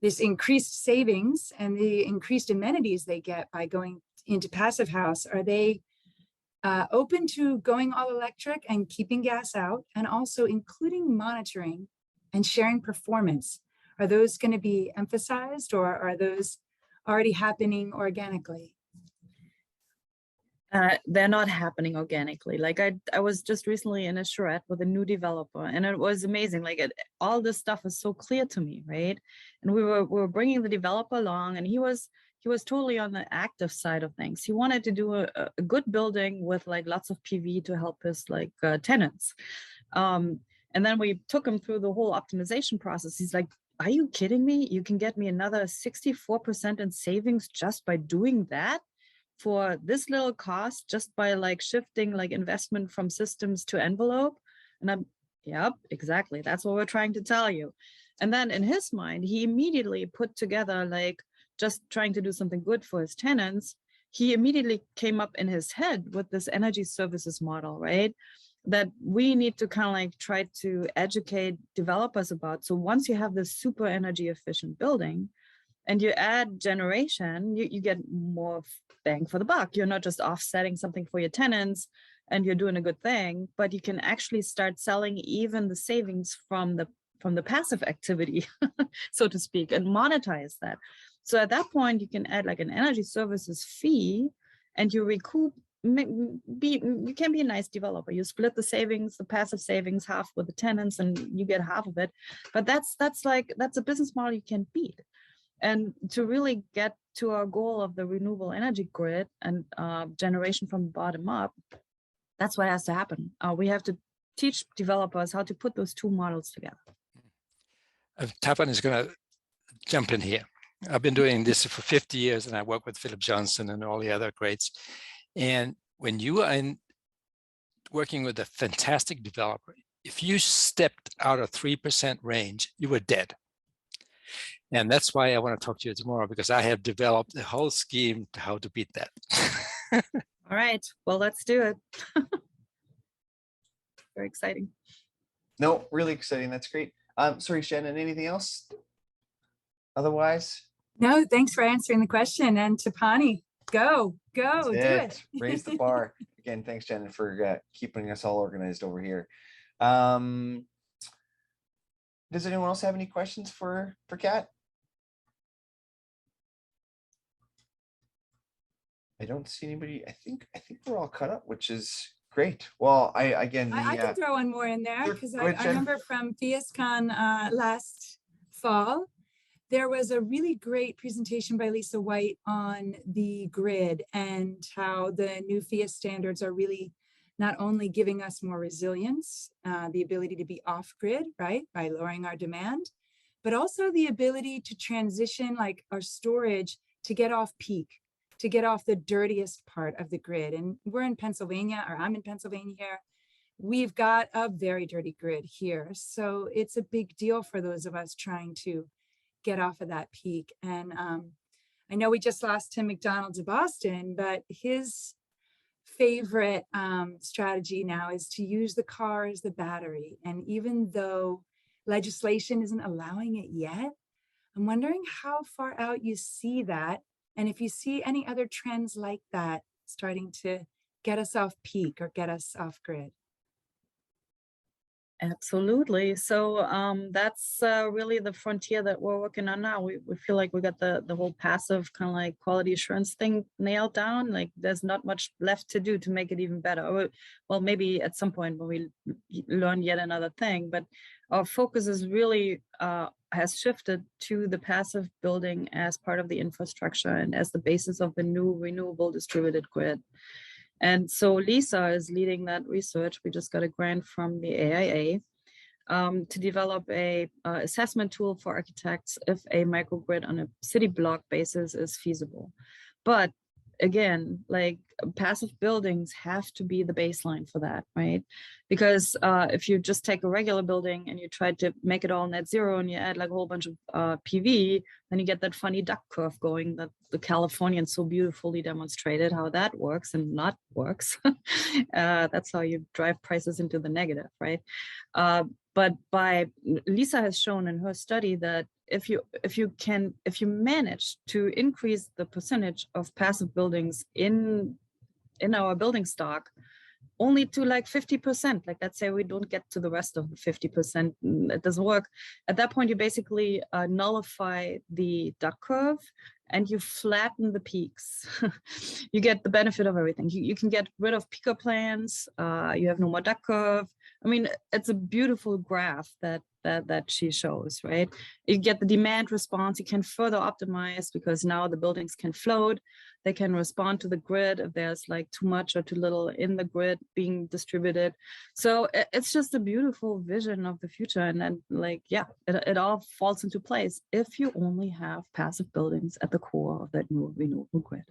this increased savings and the increased amenities they get by going into Passive House. Are they open to going all electric and keeping gas out, and also including monitoring and sharing performance? Are those going to be emphasized, or are those already happening organically? They're not happening organically. Like I was just recently in a charrette with a new developer, and it was amazing. Like all this stuff is so clear to me, right? And we were bringing the developer along, and he was totally on the active side of things. He wanted to do a good building with like lots of PV to help his like tenants. And then we took him through the whole optimization process. He's like, "Are you kidding me? You can get me another 64% in savings just by doing that for this little cost, just by like shifting like investment from systems to envelope?" And I'm, yep, exactly. That's what we're trying to tell you. And then in his mind, he immediately put together, like, just trying to do something good for his tenants. He immediately came up in his head with this energy services model, right? That we need to kind of like try to educate developers about. So once you have this super energy efficient building and you add generation, you get more bang for the buck. You're not just offsetting something for your tenants and you're doing a good thing, but you can actually start selling even the savings from the passive activity, so to speak, and monetize that. So at that point, you can add like an energy services fee, and you recoup you can be a nice developer. You split the savings, the passive savings, half with the tenants, and you get half of it. But that's a business model you can beat. And to really get to our goal of the renewable energy grid and generation from the bottom up, that's what has to happen. We have to teach developers how to put those two models together. Tapan is going to jump in here. I've been doing this for 50 years, and I work with Philip Johnson and all the other greats. And when you are working with a fantastic developer, if you stepped out of 3% range, you were dead. And that's why I want to talk to you tomorrow, because I have developed a whole scheme to how to beat that. All right, well, let's do it. Very exciting. No, really exciting. That's great. Sorry, Shannon, anything else? Otherwise? No, thanks for answering the question. And Tapani, go, do it. Raise the bar. Again, thanks, Shannon, for keeping us all organized over here. Does anyone else have any questions for Kat? I don't see anybody. I think we're all cut up, which is great. Well, I can throw one more in there because I ahead, remember from PhiusCon last fall, there was a really great presentation by Lisa White on the grid and how the new Phius standards are really not only giving us more resilience, the ability to be off grid, right, by lowering our demand, but also the ability to transition like our storage to get off peak, to get off the dirtiest part of the grid. And we're in Pennsylvania, or I'm in Pennsylvania here. We've got a very dirty grid here. So it's a big deal for those of us trying to get off of that peak. And I know we just lost Tim McDonald to Boston, but his favorite strategy now is to use the car as the battery. And even though legislation isn't allowing it yet, I'm wondering how far out you see that. And if you see any other trends like that starting to get us off peak or get us off grid. Absolutely. So that's really the frontier that we're working on now. We feel like we got the whole passive kind of like quality assurance thing nailed down. Like there's not much left to do to make it even better. Well, maybe at some point when we learn yet another thing, but our focus is really has shifted to the passive building as part of the infrastructure and as the basis of the new renewable distributed grid. And so Lisa is leading that research. We just got a grant from the AIA to develop a assessment tool for architects if a microgrid on a city block basis is feasible. But again, like passive buildings have to be the baseline for that, right? Because if you just take a regular building and you try to make it all net zero and you add like a whole bunch of PV, then you get that funny duck curve going that the Californians so beautifully demonstrated how that works and not works. That's how you drive prices into the negative, right? But Lisa has shown in her study that if you manage to increase the percentage of passive buildings in our building stock only to like 50%, like let's say we don't get to the rest of the 50%, it doesn't work. At that point, you basically nullify the duck curve and you flatten the peaks. You get the benefit of everything. You can get rid of peaker plans. You have no more duck curve. I mean, it's a beautiful graph that she shows, right? You get the demand response. You can further optimize because now the buildings can float. They can respond to the grid if there's like too much or too little in the grid being distributed. So it's just a beautiful vision of the future. And then like, yeah, it all falls into place if you only have passive buildings at the core of that new renewable grid.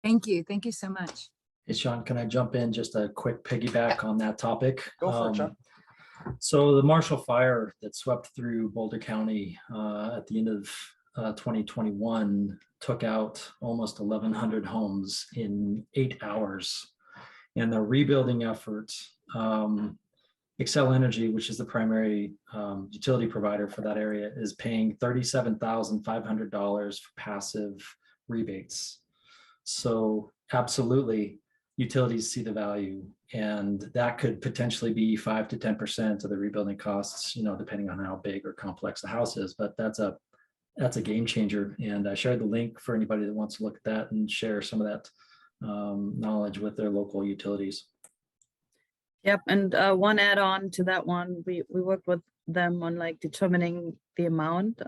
Thank you. Thank you so much. Hey, Sean, can I jump in just a quick piggyback on that topic? Go for it, Sean. So the Marshall Fire that swept through Boulder County at the end of 2021 took out almost 1,100 homes in 8 hours. And the rebuilding effort, Xcel Energy, which is the primary utility provider for that area, is paying $37,500 for passive rebates. So absolutely, utilities see the value, and that could potentially be 5 to 10% of the rebuilding costs, you know, depending on how big or complex the house is. But that's a that's a game changer. And I shared the link for anybody that wants to look at that and share some of that knowledge with their local utilities. Yep, and one add-on to that one, we worked with them on like determining the amount,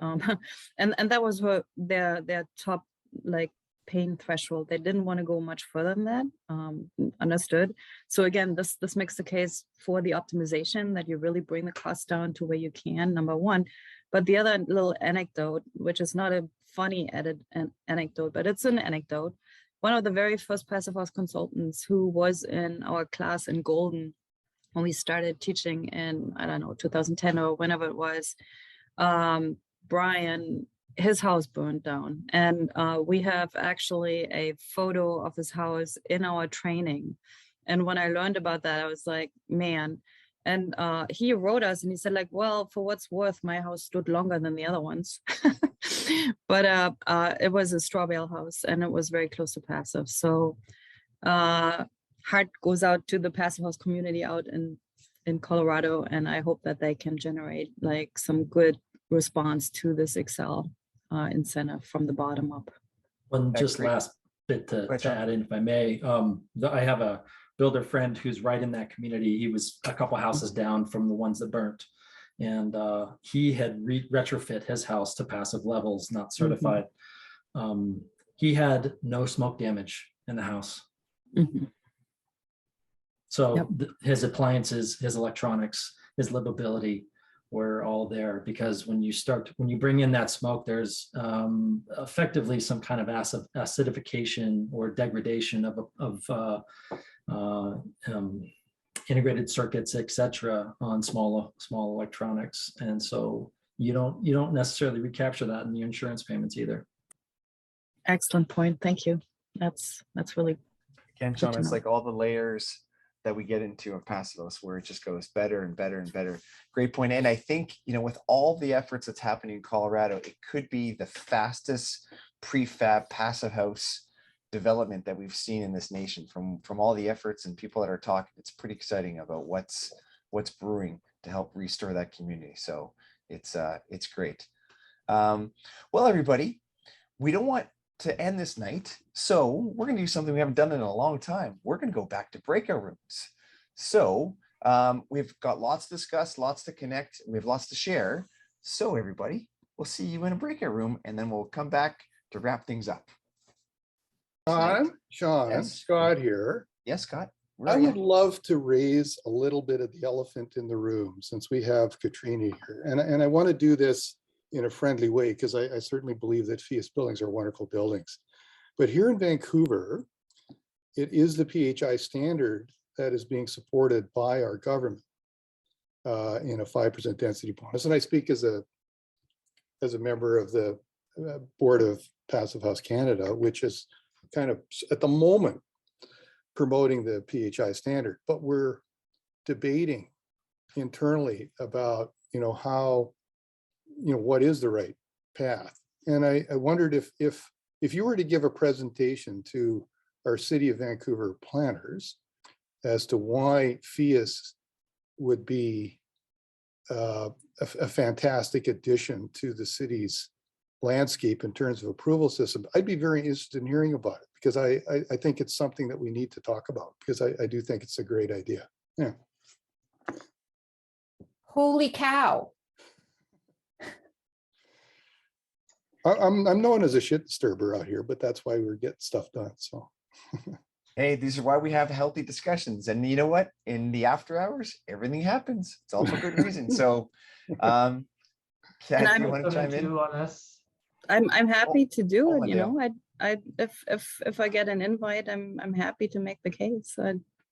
and that was their top like pain threshold. They didn't want to go much further than that. Understood. So again, this makes the case for the optimization that you really bring the cost down to where you can, number one. But the other little anecdote, which is not a funny anecdote, but it's an anecdote. One of the very first passive house consultants who was in our class in Golden when we started teaching in, I don't know, 2010 or whenever it was, Brian, his house burned down. And we have actually a photo of his house in our training. And when I learned about that, I was like, man. And he wrote us and he said like, well, for what's worth, my house stood longer than the other ones. But it was a straw bale house and it was very close to passive. So heart goes out to the passive house community out in Colorado, and I hope that they can generate like some good response to this Excel incentive from the bottom up. One just last bit to add in, if I may. I have a builder friend who's right in that community. He was a couple houses down from the ones that burnt, and he had retrofit his house to passive levels, not certified. He had no smoke damage in the house. So his appliances, his electronics, his livability were all there, because when you bring in that smoke, there's effectively some kind of acidification or degradation of integrated circuits, etc., on small electronics, and so you don't necessarily recapture that in the insurance payments either. Excellent point. Thank you. That's really. Again, Sean, it's like all the layers that we get into of passive house where it just goes better and better and better. Great point. And I think, with all the efforts that's happening in Colorado, it could be the fastest prefab passive house development that we've seen in this nation from all the efforts and people that are talking. It's pretty exciting about what's brewing to help restore that community. So it's great. Well, everybody, we don't want to end this night, so we're going to do something we haven't done in a long time. We're going to go back to breakout rooms. So we've got lots to discuss, lots to connect, we have lots to share. So everybody, we'll see you in a breakout room, and then we'll come back to wrap things up. Sean, Yes. Scott here. Yes, Scott. I would love to raise a little bit of the elephant in the room, since we have Katrina here, and I want to do this in a friendly way, because I certainly believe that Phius buildings are wonderful buildings. But here in Vancouver, it is the PHI standard that is being supported by our government in a 5% density bonus. And I speak as a member of the board of Passive House Canada, which is kind of at the moment promoting the PHI standard. But we're debating internally about how what is the right path. And I wondered if you were to give a presentation to our City of Vancouver planners as to why Phius would be a fantastic addition to the city's landscape in terms of approval system, I'd be very interested in hearing about it, because I think it's something that we need to talk about, because I do think it's a great idea. Yeah. Holy cow. I'm known as a shit disturber out here, but that's why we're getting stuff done. So, hey, these are why we have healthy discussions. And you know what? In the after hours, everything happens. It's all for good reason. So, Kat, do you want to chime in on this? I'm happy to do it. If I get an invite, I'm happy to make the case.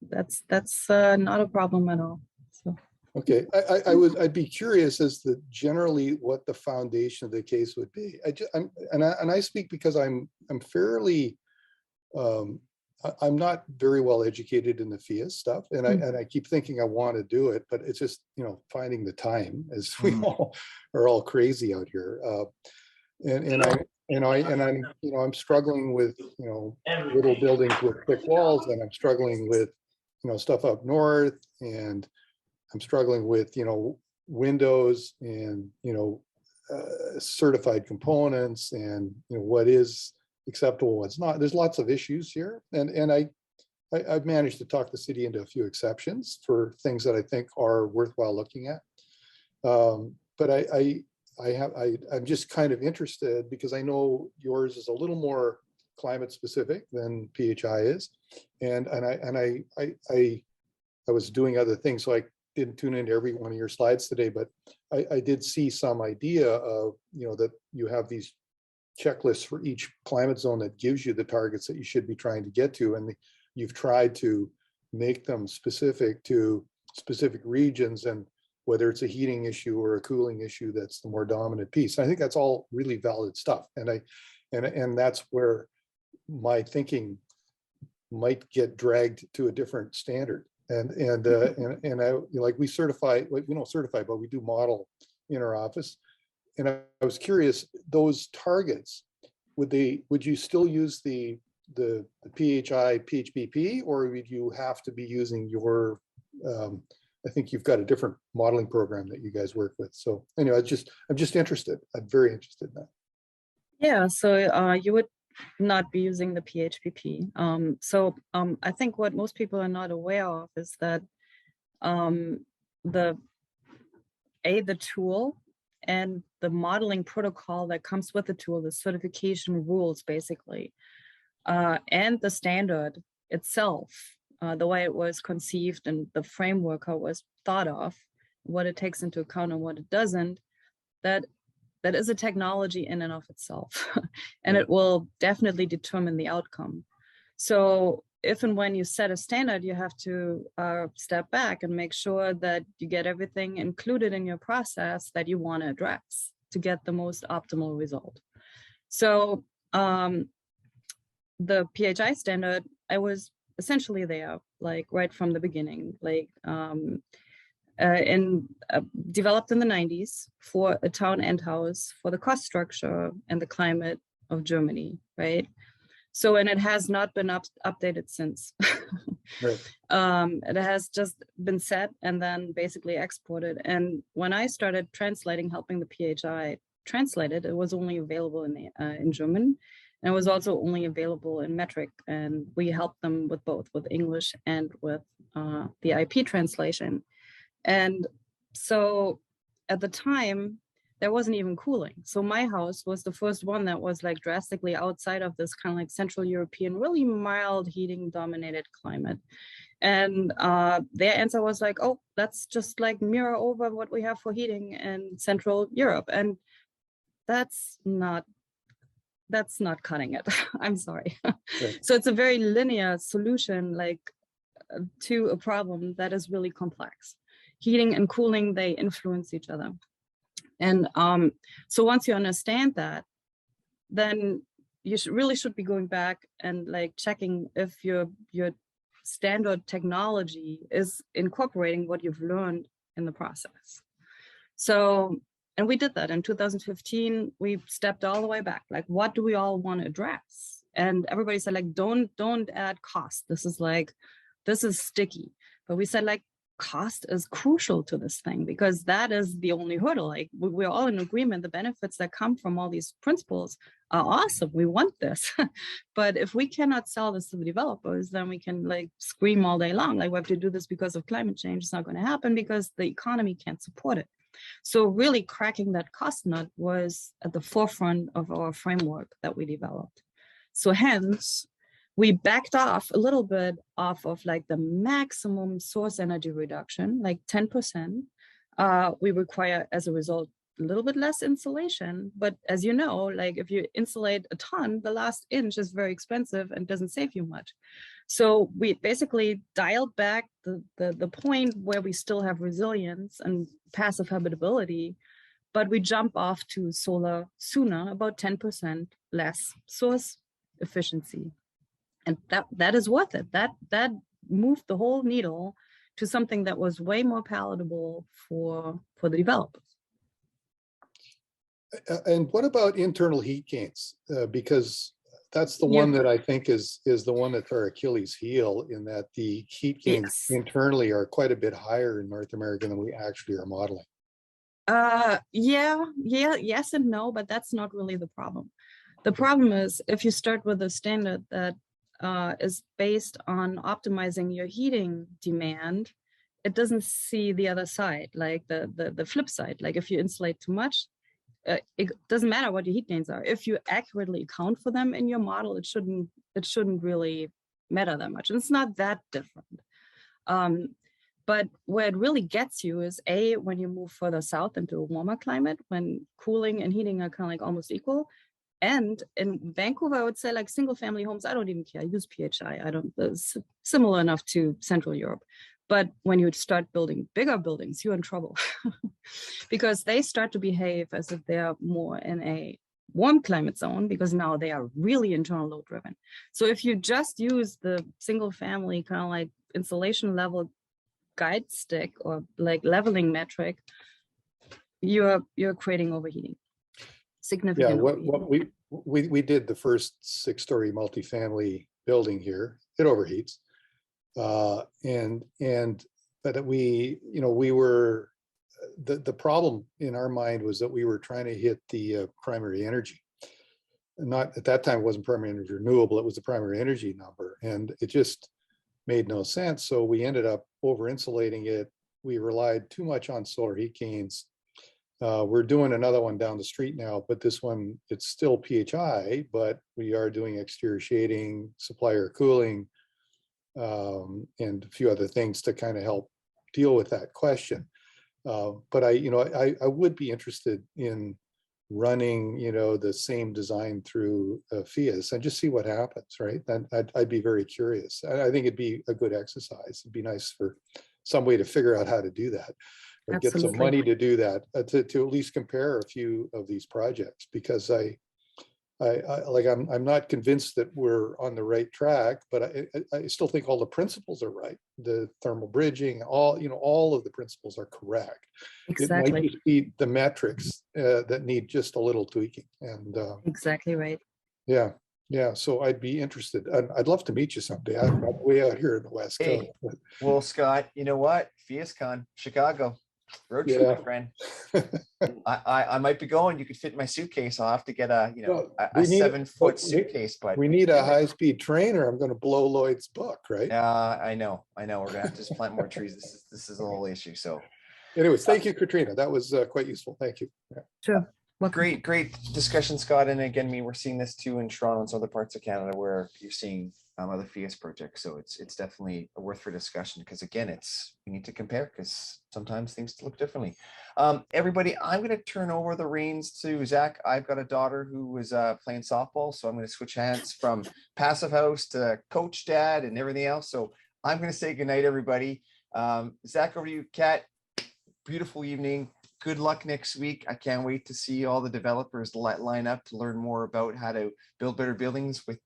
That's not a problem at all. So. Okay, I'd be curious as to generally what the foundation of the case would be. I speak because I'm fairly I'm not very well educated in the Phius stuff, and I keep thinking I want to do it, but it's just finding the time, as we all are all crazy out here. I'm struggling with little buildings with thick walls, and I'm struggling with stuff up north, and I'm struggling with windows and certified components and what is acceptable, what's not. There's lots of issues here, and I've managed to talk the city into a few exceptions for things that I think are worthwhile looking at. But I'm just kind of interested because I know yours is a little more climate specific than PHI is, and I was doing other things, so I didn't tune into every one of your slides today, but I did see some idea of that you have these checklists for each climate zone that gives you the targets that you should be trying to get to, and you've tried to make them specific to specific regions, and whether it's a heating issue or a cooling issue, that's the more dominant piece. I think that's all really valid stuff, and that's where my thinking might get dragged to a different standard. And I like we certify, like we don't certify, but we do model in our office. And I was curious, those targets, would you still use the PHI PHBP, or would you have to be using your I think you've got a different modeling program that you guys work with. So anyway, I'm just interested. I'm very interested in that. Yeah, so you would not be using the PHBP. I think what most people are not aware of is that the tool and the modeling protocol that comes with the tool, the certification rules basically, and the standard itself, the way it was conceived and the framework how it was thought of, what it takes into account and what it doesn't, that is a technology in and of itself. And it will definitely determine the outcome. So if and when you set a standard, you have to step back and make sure that you get everything included in your process that you want to address to get the most optimal result. So the PHI standard, I was essentially there, like right from the beginning, like developed in the 90s for a town end house for the cost structure and the climate of Germany, right? So, and it has not been updated since. Right. It has just been set and then basically exported. And when I started translating, helping the PHI translate it, it was only available in German. And it was also only available in metric. And we helped them with both, with English and with the IP translation. And so at the time, there wasn't even cooling. So my house was the first one that was like drastically outside of this kind of like Central European, really mild heating dominated climate. And their answer was like, oh, let's just like mirror over what we have for heating in Central Europe. And that's not cutting it. I'm sorry. Right. So it's a very linear solution, like to a problem that is really complex. Heating and cooling, they influence each other. And so once you understand that, then you really should be going back and like checking if your standard technology is incorporating what you've learned in the process. So, and we did that in 2015. We stepped all the way back. Like, what do we all want to address? And everybody said, like, don't add cost. This is sticky. But we said, like, cost is crucial to this thing because that is the only hurdle. Like, we're all in agreement. The benefits that come from all these principles are awesome. We want this. But if we cannot sell this to the developers, then we can like scream all day long. Like, we have to do this because of climate change. It's not going to happen because the economy can't support it. So really cracking that cost nut was at the forefront of our framework that we developed. So hence, we backed off a little bit off of like the maximum source energy reduction, like 10%. We require, as a result, a little bit less insulation. But as you know, like if you insulate a ton, the last inch is very expensive and doesn't save you much. So we basically dialed back the point where we still have resilience and passive habitability, but we jump off to solar sooner, about 10% less source efficiency. And that is worth it. That moved the whole needle to something that was way more palatable for the developers. And what about internal heat gains? Because that's the one that I think is the one that's our Achilles heel, in that the heat gains internally are quite a bit higher in North America than we actually are modeling. Yes and no, but that's not really the problem. The problem is if you start with a standard that is based on optimizing your heating demand, it doesn't see the other side, like the flip side. Like if you insulate too much, it doesn't matter what your heat gains are. If you accurately account for them in your model, it shouldn't really matter that much. And it's not that different. But where it really gets you is when you move further south into a warmer climate, when cooling and heating are kind of like almost equal. And in Vancouver, I would say like single family homes, I don't even care. I use PHI. It's similar enough to Central Europe. But when you start building bigger buildings, you're in trouble because they start to behave as if they're more in a warm climate zone because now they are really internal load driven. So if you just use the single family kind of like insulation level guide stick or like leveling metric, you're creating overheating. Significant. Yeah, what we did the first 6-story multifamily building here, it overheats. But we were, the problem in our mind was that we were trying to hit the primary energy. Not at that time, it wasn't primary energy renewable, it was the primary energy number. And it just made no sense. So we ended up over insulating it. We relied too much on solar heat gains. We're doing another one down the street now, but this one, it's still PHI, but we are doing exterior shading, supplier cooling, and a few other things to kind of help deal with that question. But I would be interested in running, the same design through Phius and just see what happens, right? And I'd be very curious. I think it'd be a good exercise. It'd be nice for some way to figure out how to do that, or get some money to do that, to at least compare a few of these projects, because I'm not convinced that we're on the right track, but I still think all the principles are right. The thermal bridging, all of the principles are correct. Exactly. It might just be the metrics that need just a little tweaking. And exactly right. Yeah. So I'd be interested. I'd love to meet you someday. I'm way out here in the West Coast. Well, Scott, you know what? PhiusCon, Chicago. Road trip, my friend. I might be going. You could fit in my suitcase. I'll have to get a 7-foot suitcase, but we need a high-speed train, or I'm going to blow Lloyd's book, right? I know. We're gonna have to just plant more trees. This is a whole issue. So, anyways, thank you, Katrina. That was quite useful. Thank you. Yeah. Sure. Great discussion, Scott. And again, we're seeing this too in Toronto and some other parts of Canada where you're seeing other Phius projects. So it's definitely worth for discussion, because again, we need to compare, because sometimes things look differently. Everybody, I'm going to turn over the reins to Zach. I've got a daughter who was playing softball, so I'm going to switch hands from passive house to coach dad and everything else. So I'm going to say goodnight, everybody. Zach, over to you. Kat, beautiful evening. Good luck next week. I can't wait to see all the developers line up to learn more about how to build better buildings with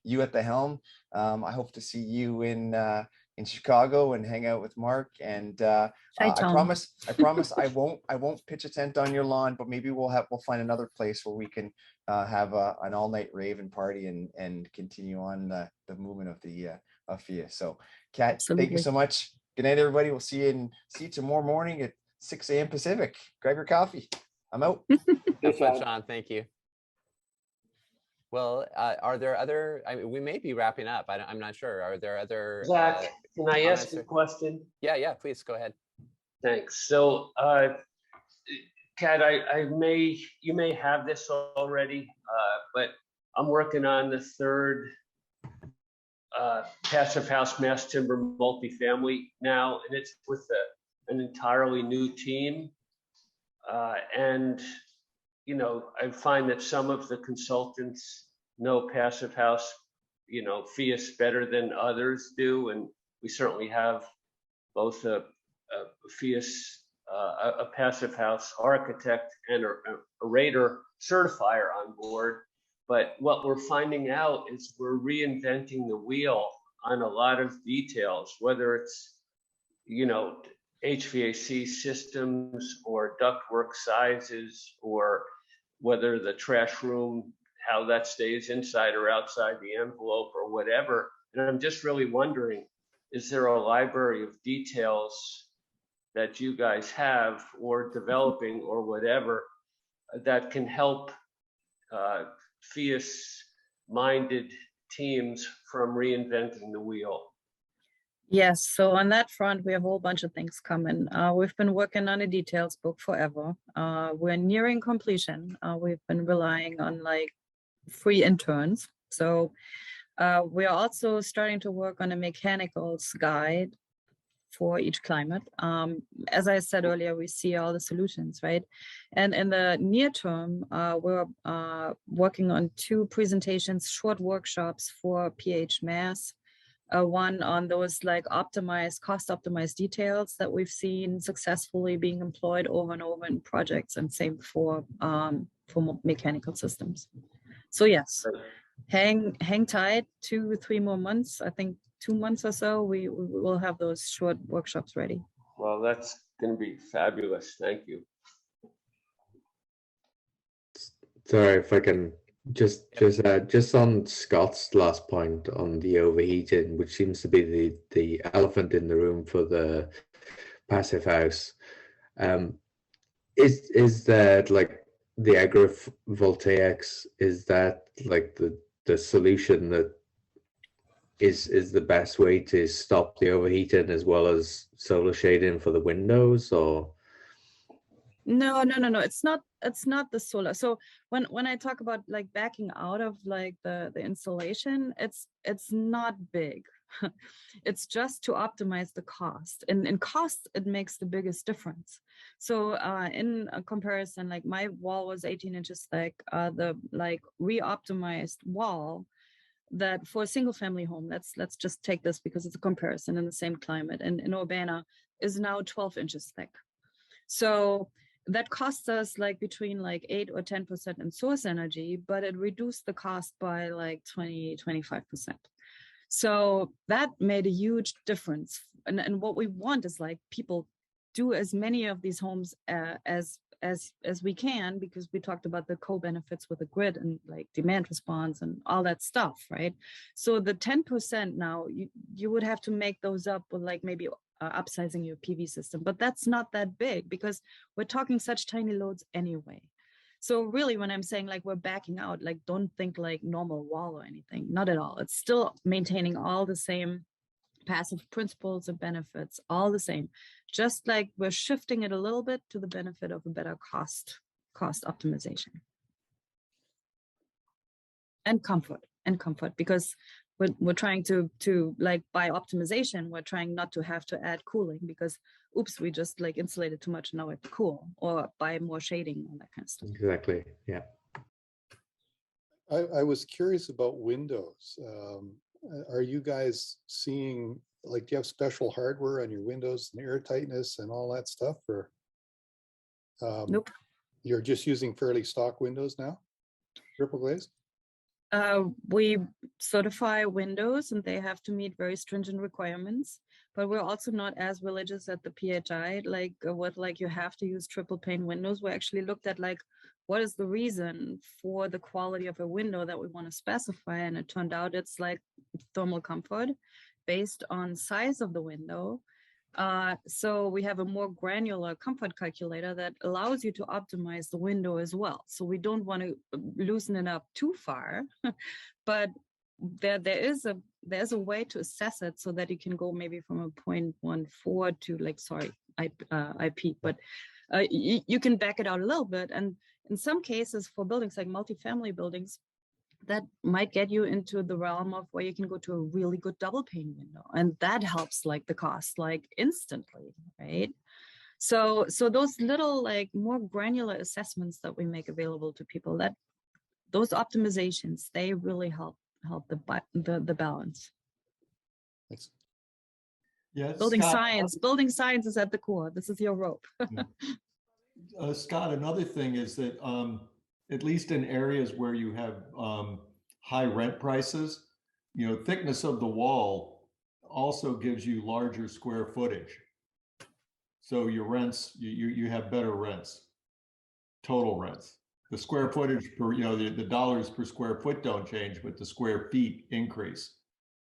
you at the helm. I hope to see you in Chicago and hang out with Mark. And I promise I won't pitch a tent on your lawn, but maybe we'll find another place where we can have an all-night rave and party and continue on the movement of the Phius. So, Kat, thank you so much. Good night, everybody. We'll see you tomorrow morning at 6 a.m. Pacific. Grab your coffee. I'm out. Have fun, Sean. Thank you. Well, are there other? We may be wrapping up. I'm not sure. Are there other? Zach, can I ask a question? Yeah. Please go ahead. Thanks. So, Kat, you may have this already, but I'm working on the third passive house mass timber multifamily now, and it's with an entirely new team. And, I find that some of the consultants know passive house, Phius better than others do. And we certainly have both a passive house architect and a rater certifier on board. But what we're finding out is we're reinventing the wheel on a lot of details, whether it's, HVAC systems or ductwork sizes, or whether the trash room, how that stays inside or outside the envelope or whatever. And I'm just really wondering, is there a library of details that you guys have or developing or whatever that can help Phius-minded teams from reinventing the wheel? Yes, so on that front, we have a whole bunch of things coming. We've been working on a details book forever. We're nearing completion. We've been relying on like free interns. So we're also starting to work on a mechanicals guide for each climate. As I said earlier, we see all the solutions, right? And in the near term, we're working on 2 presentations, short workshops for PH Mass. One on those like optimized, cost optimized details that we've seen successfully being employed over and over in projects, and same for mechanical systems. So yes, hang tight, 2-3 more months. I think 2 months or so, we will have those short workshops ready. Well, that's going to be fabulous. Thank you. Sorry, if I can just on Scott's last point on the overheating, which seems to be the elephant in the room for the passive house. Is that like the agrivoltaics? Is that like the solution that is the best way to stop the overheating as well as solar shading for the windows, or? No. It's not the solar. So when I talk about like backing out of like the installation, it's not big. It's just to optimize the cost. And in cost, it makes the biggest difference. So in a comparison, like my wall was 18 inches thick. The like re-optimized wall that for a single family home, let's just take this because it's a comparison in the same climate, and in Urbana is now 12 inches thick. So that costs us like between like 8 or 10% in source energy, but it reduced the cost by like 20-25%. So that made a huge difference. And what we want is like people do as many of these homes as we can, because we talked about the co-benefits with the grid and like demand response and all that stuff, right? So the 10% now, you would have to make those up with like maybe upsizing your PV system, but that's not that big because we're talking such tiny loads anyway. So really when I'm saying like we're backing out, like don't think like normal wall or anything, not at all. It's still maintaining all the same passive principles and benefits, all the same, just like we're shifting it a little bit to the benefit of a better cost optimization and comfort because we're trying to like by optimization, we're trying not to have to add cooling because oops, we just like insulated too much, now we have to cool, or buy more shading and that kind of stuff. Exactly, yeah. I was curious about windows. Are you guys seeing, like, do you have special hardware on your windows and air tightness and all that stuff, or Nope. You're just using fairly stock windows now, triple glazed? We certify windows and they have to meet very stringent requirements, but we're also not as religious at the PHI, like what like you have to use triple pane windows. We actually looked at like, what is the reason for the quality of a window that we want to specify? And it turned out it's like thermal comfort based on size of the window. So we have a more granular comfort calculator that allows you to optimize the window as well. So we don't want to loosen it up too far, but there's a way to assess it so that you can go maybe from a 0.14 to like, sorry, IP, but you can back it out a little bit. And in some cases for buildings like multifamily buildings, that might get you into the realm of where you can go to a really good double pane window, and that helps like the cost like instantly, right? So those little like more granular assessments that we make available to people, that those optimizations, they really help the balance. Thanks. Yeah, Building Scott, science is at the core. This is your rope. Scott, another thing is that at least in areas where you have high rent prices, you know, thickness of the wall also gives you larger square footage. So your rents, you have better rents, total rents. The square footage per, you know, the dollars per square foot don't change, but the square feet increase.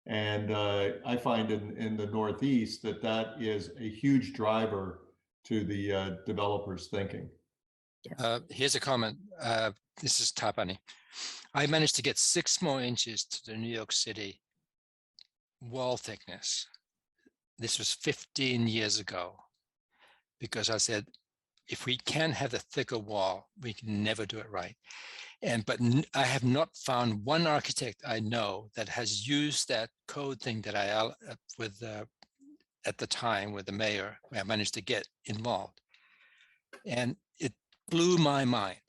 And I find in the Northeast that is a huge driver to the developers' thinking. Here's a comment. This is Tapani. I managed to get 6 more inches to the New York City wall thickness. This was 15 years ago, because I said, if we can have the thicker wall, we can never do it right. But I have not found one architect I know that has used that code thing that I at the time with the mayor, I managed to get involved. And it blew my mind,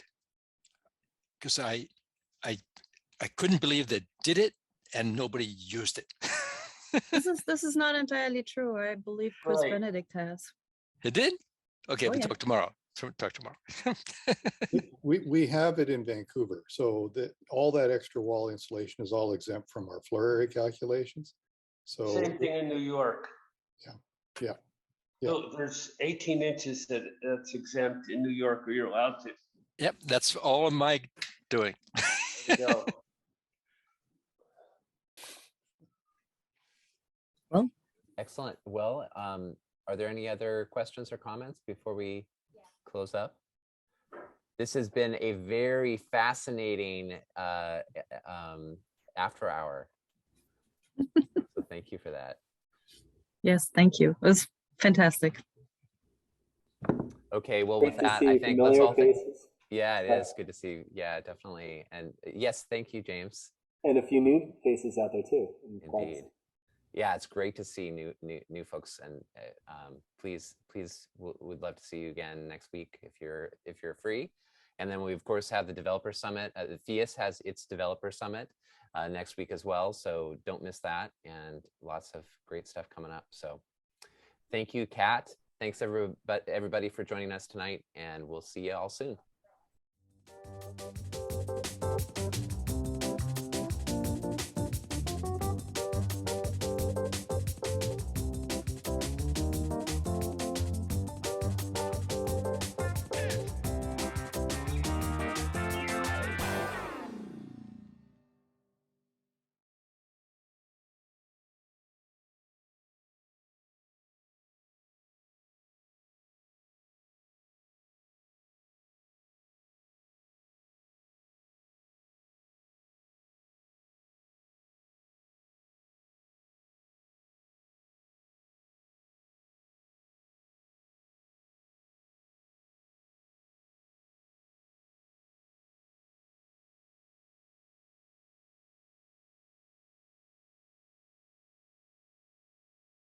because I couldn't believe they did it and nobody used it. This is not entirely true. I believe Chris Right. Benedict has. It did? Okay, Oh, we'll yeah. talk tomorrow. Talk tomorrow. We have it in Vancouver, so that all that extra wall insulation is all exempt from our floor area calculations. So Same thing in New York. yeah. So there's 18 inches that's exempt in New York, or you're allowed to. Yep, that's all of my doing. There you go. Well, Excellent. Well, are there any other questions or comments before we close up? This has been a very fascinating after hour. So thank you for that. yes, thank you. It was fantastic. Okay, well, Great with to that, see I think let's all familiar faces. yeah, it is good to see. Yeah, definitely. And yes, thank you, James. And a few new faces out there too. Indeed. Yeah, it's great to see new folks, and please we'd love to see you again next week if you're free. And then we of course have the developer summit. Phius has its developer summit next week as well, so don't miss that, and lots of great stuff coming up. So thank you, Kat. Thanks everybody for joining us tonight, and we'll see you all soon.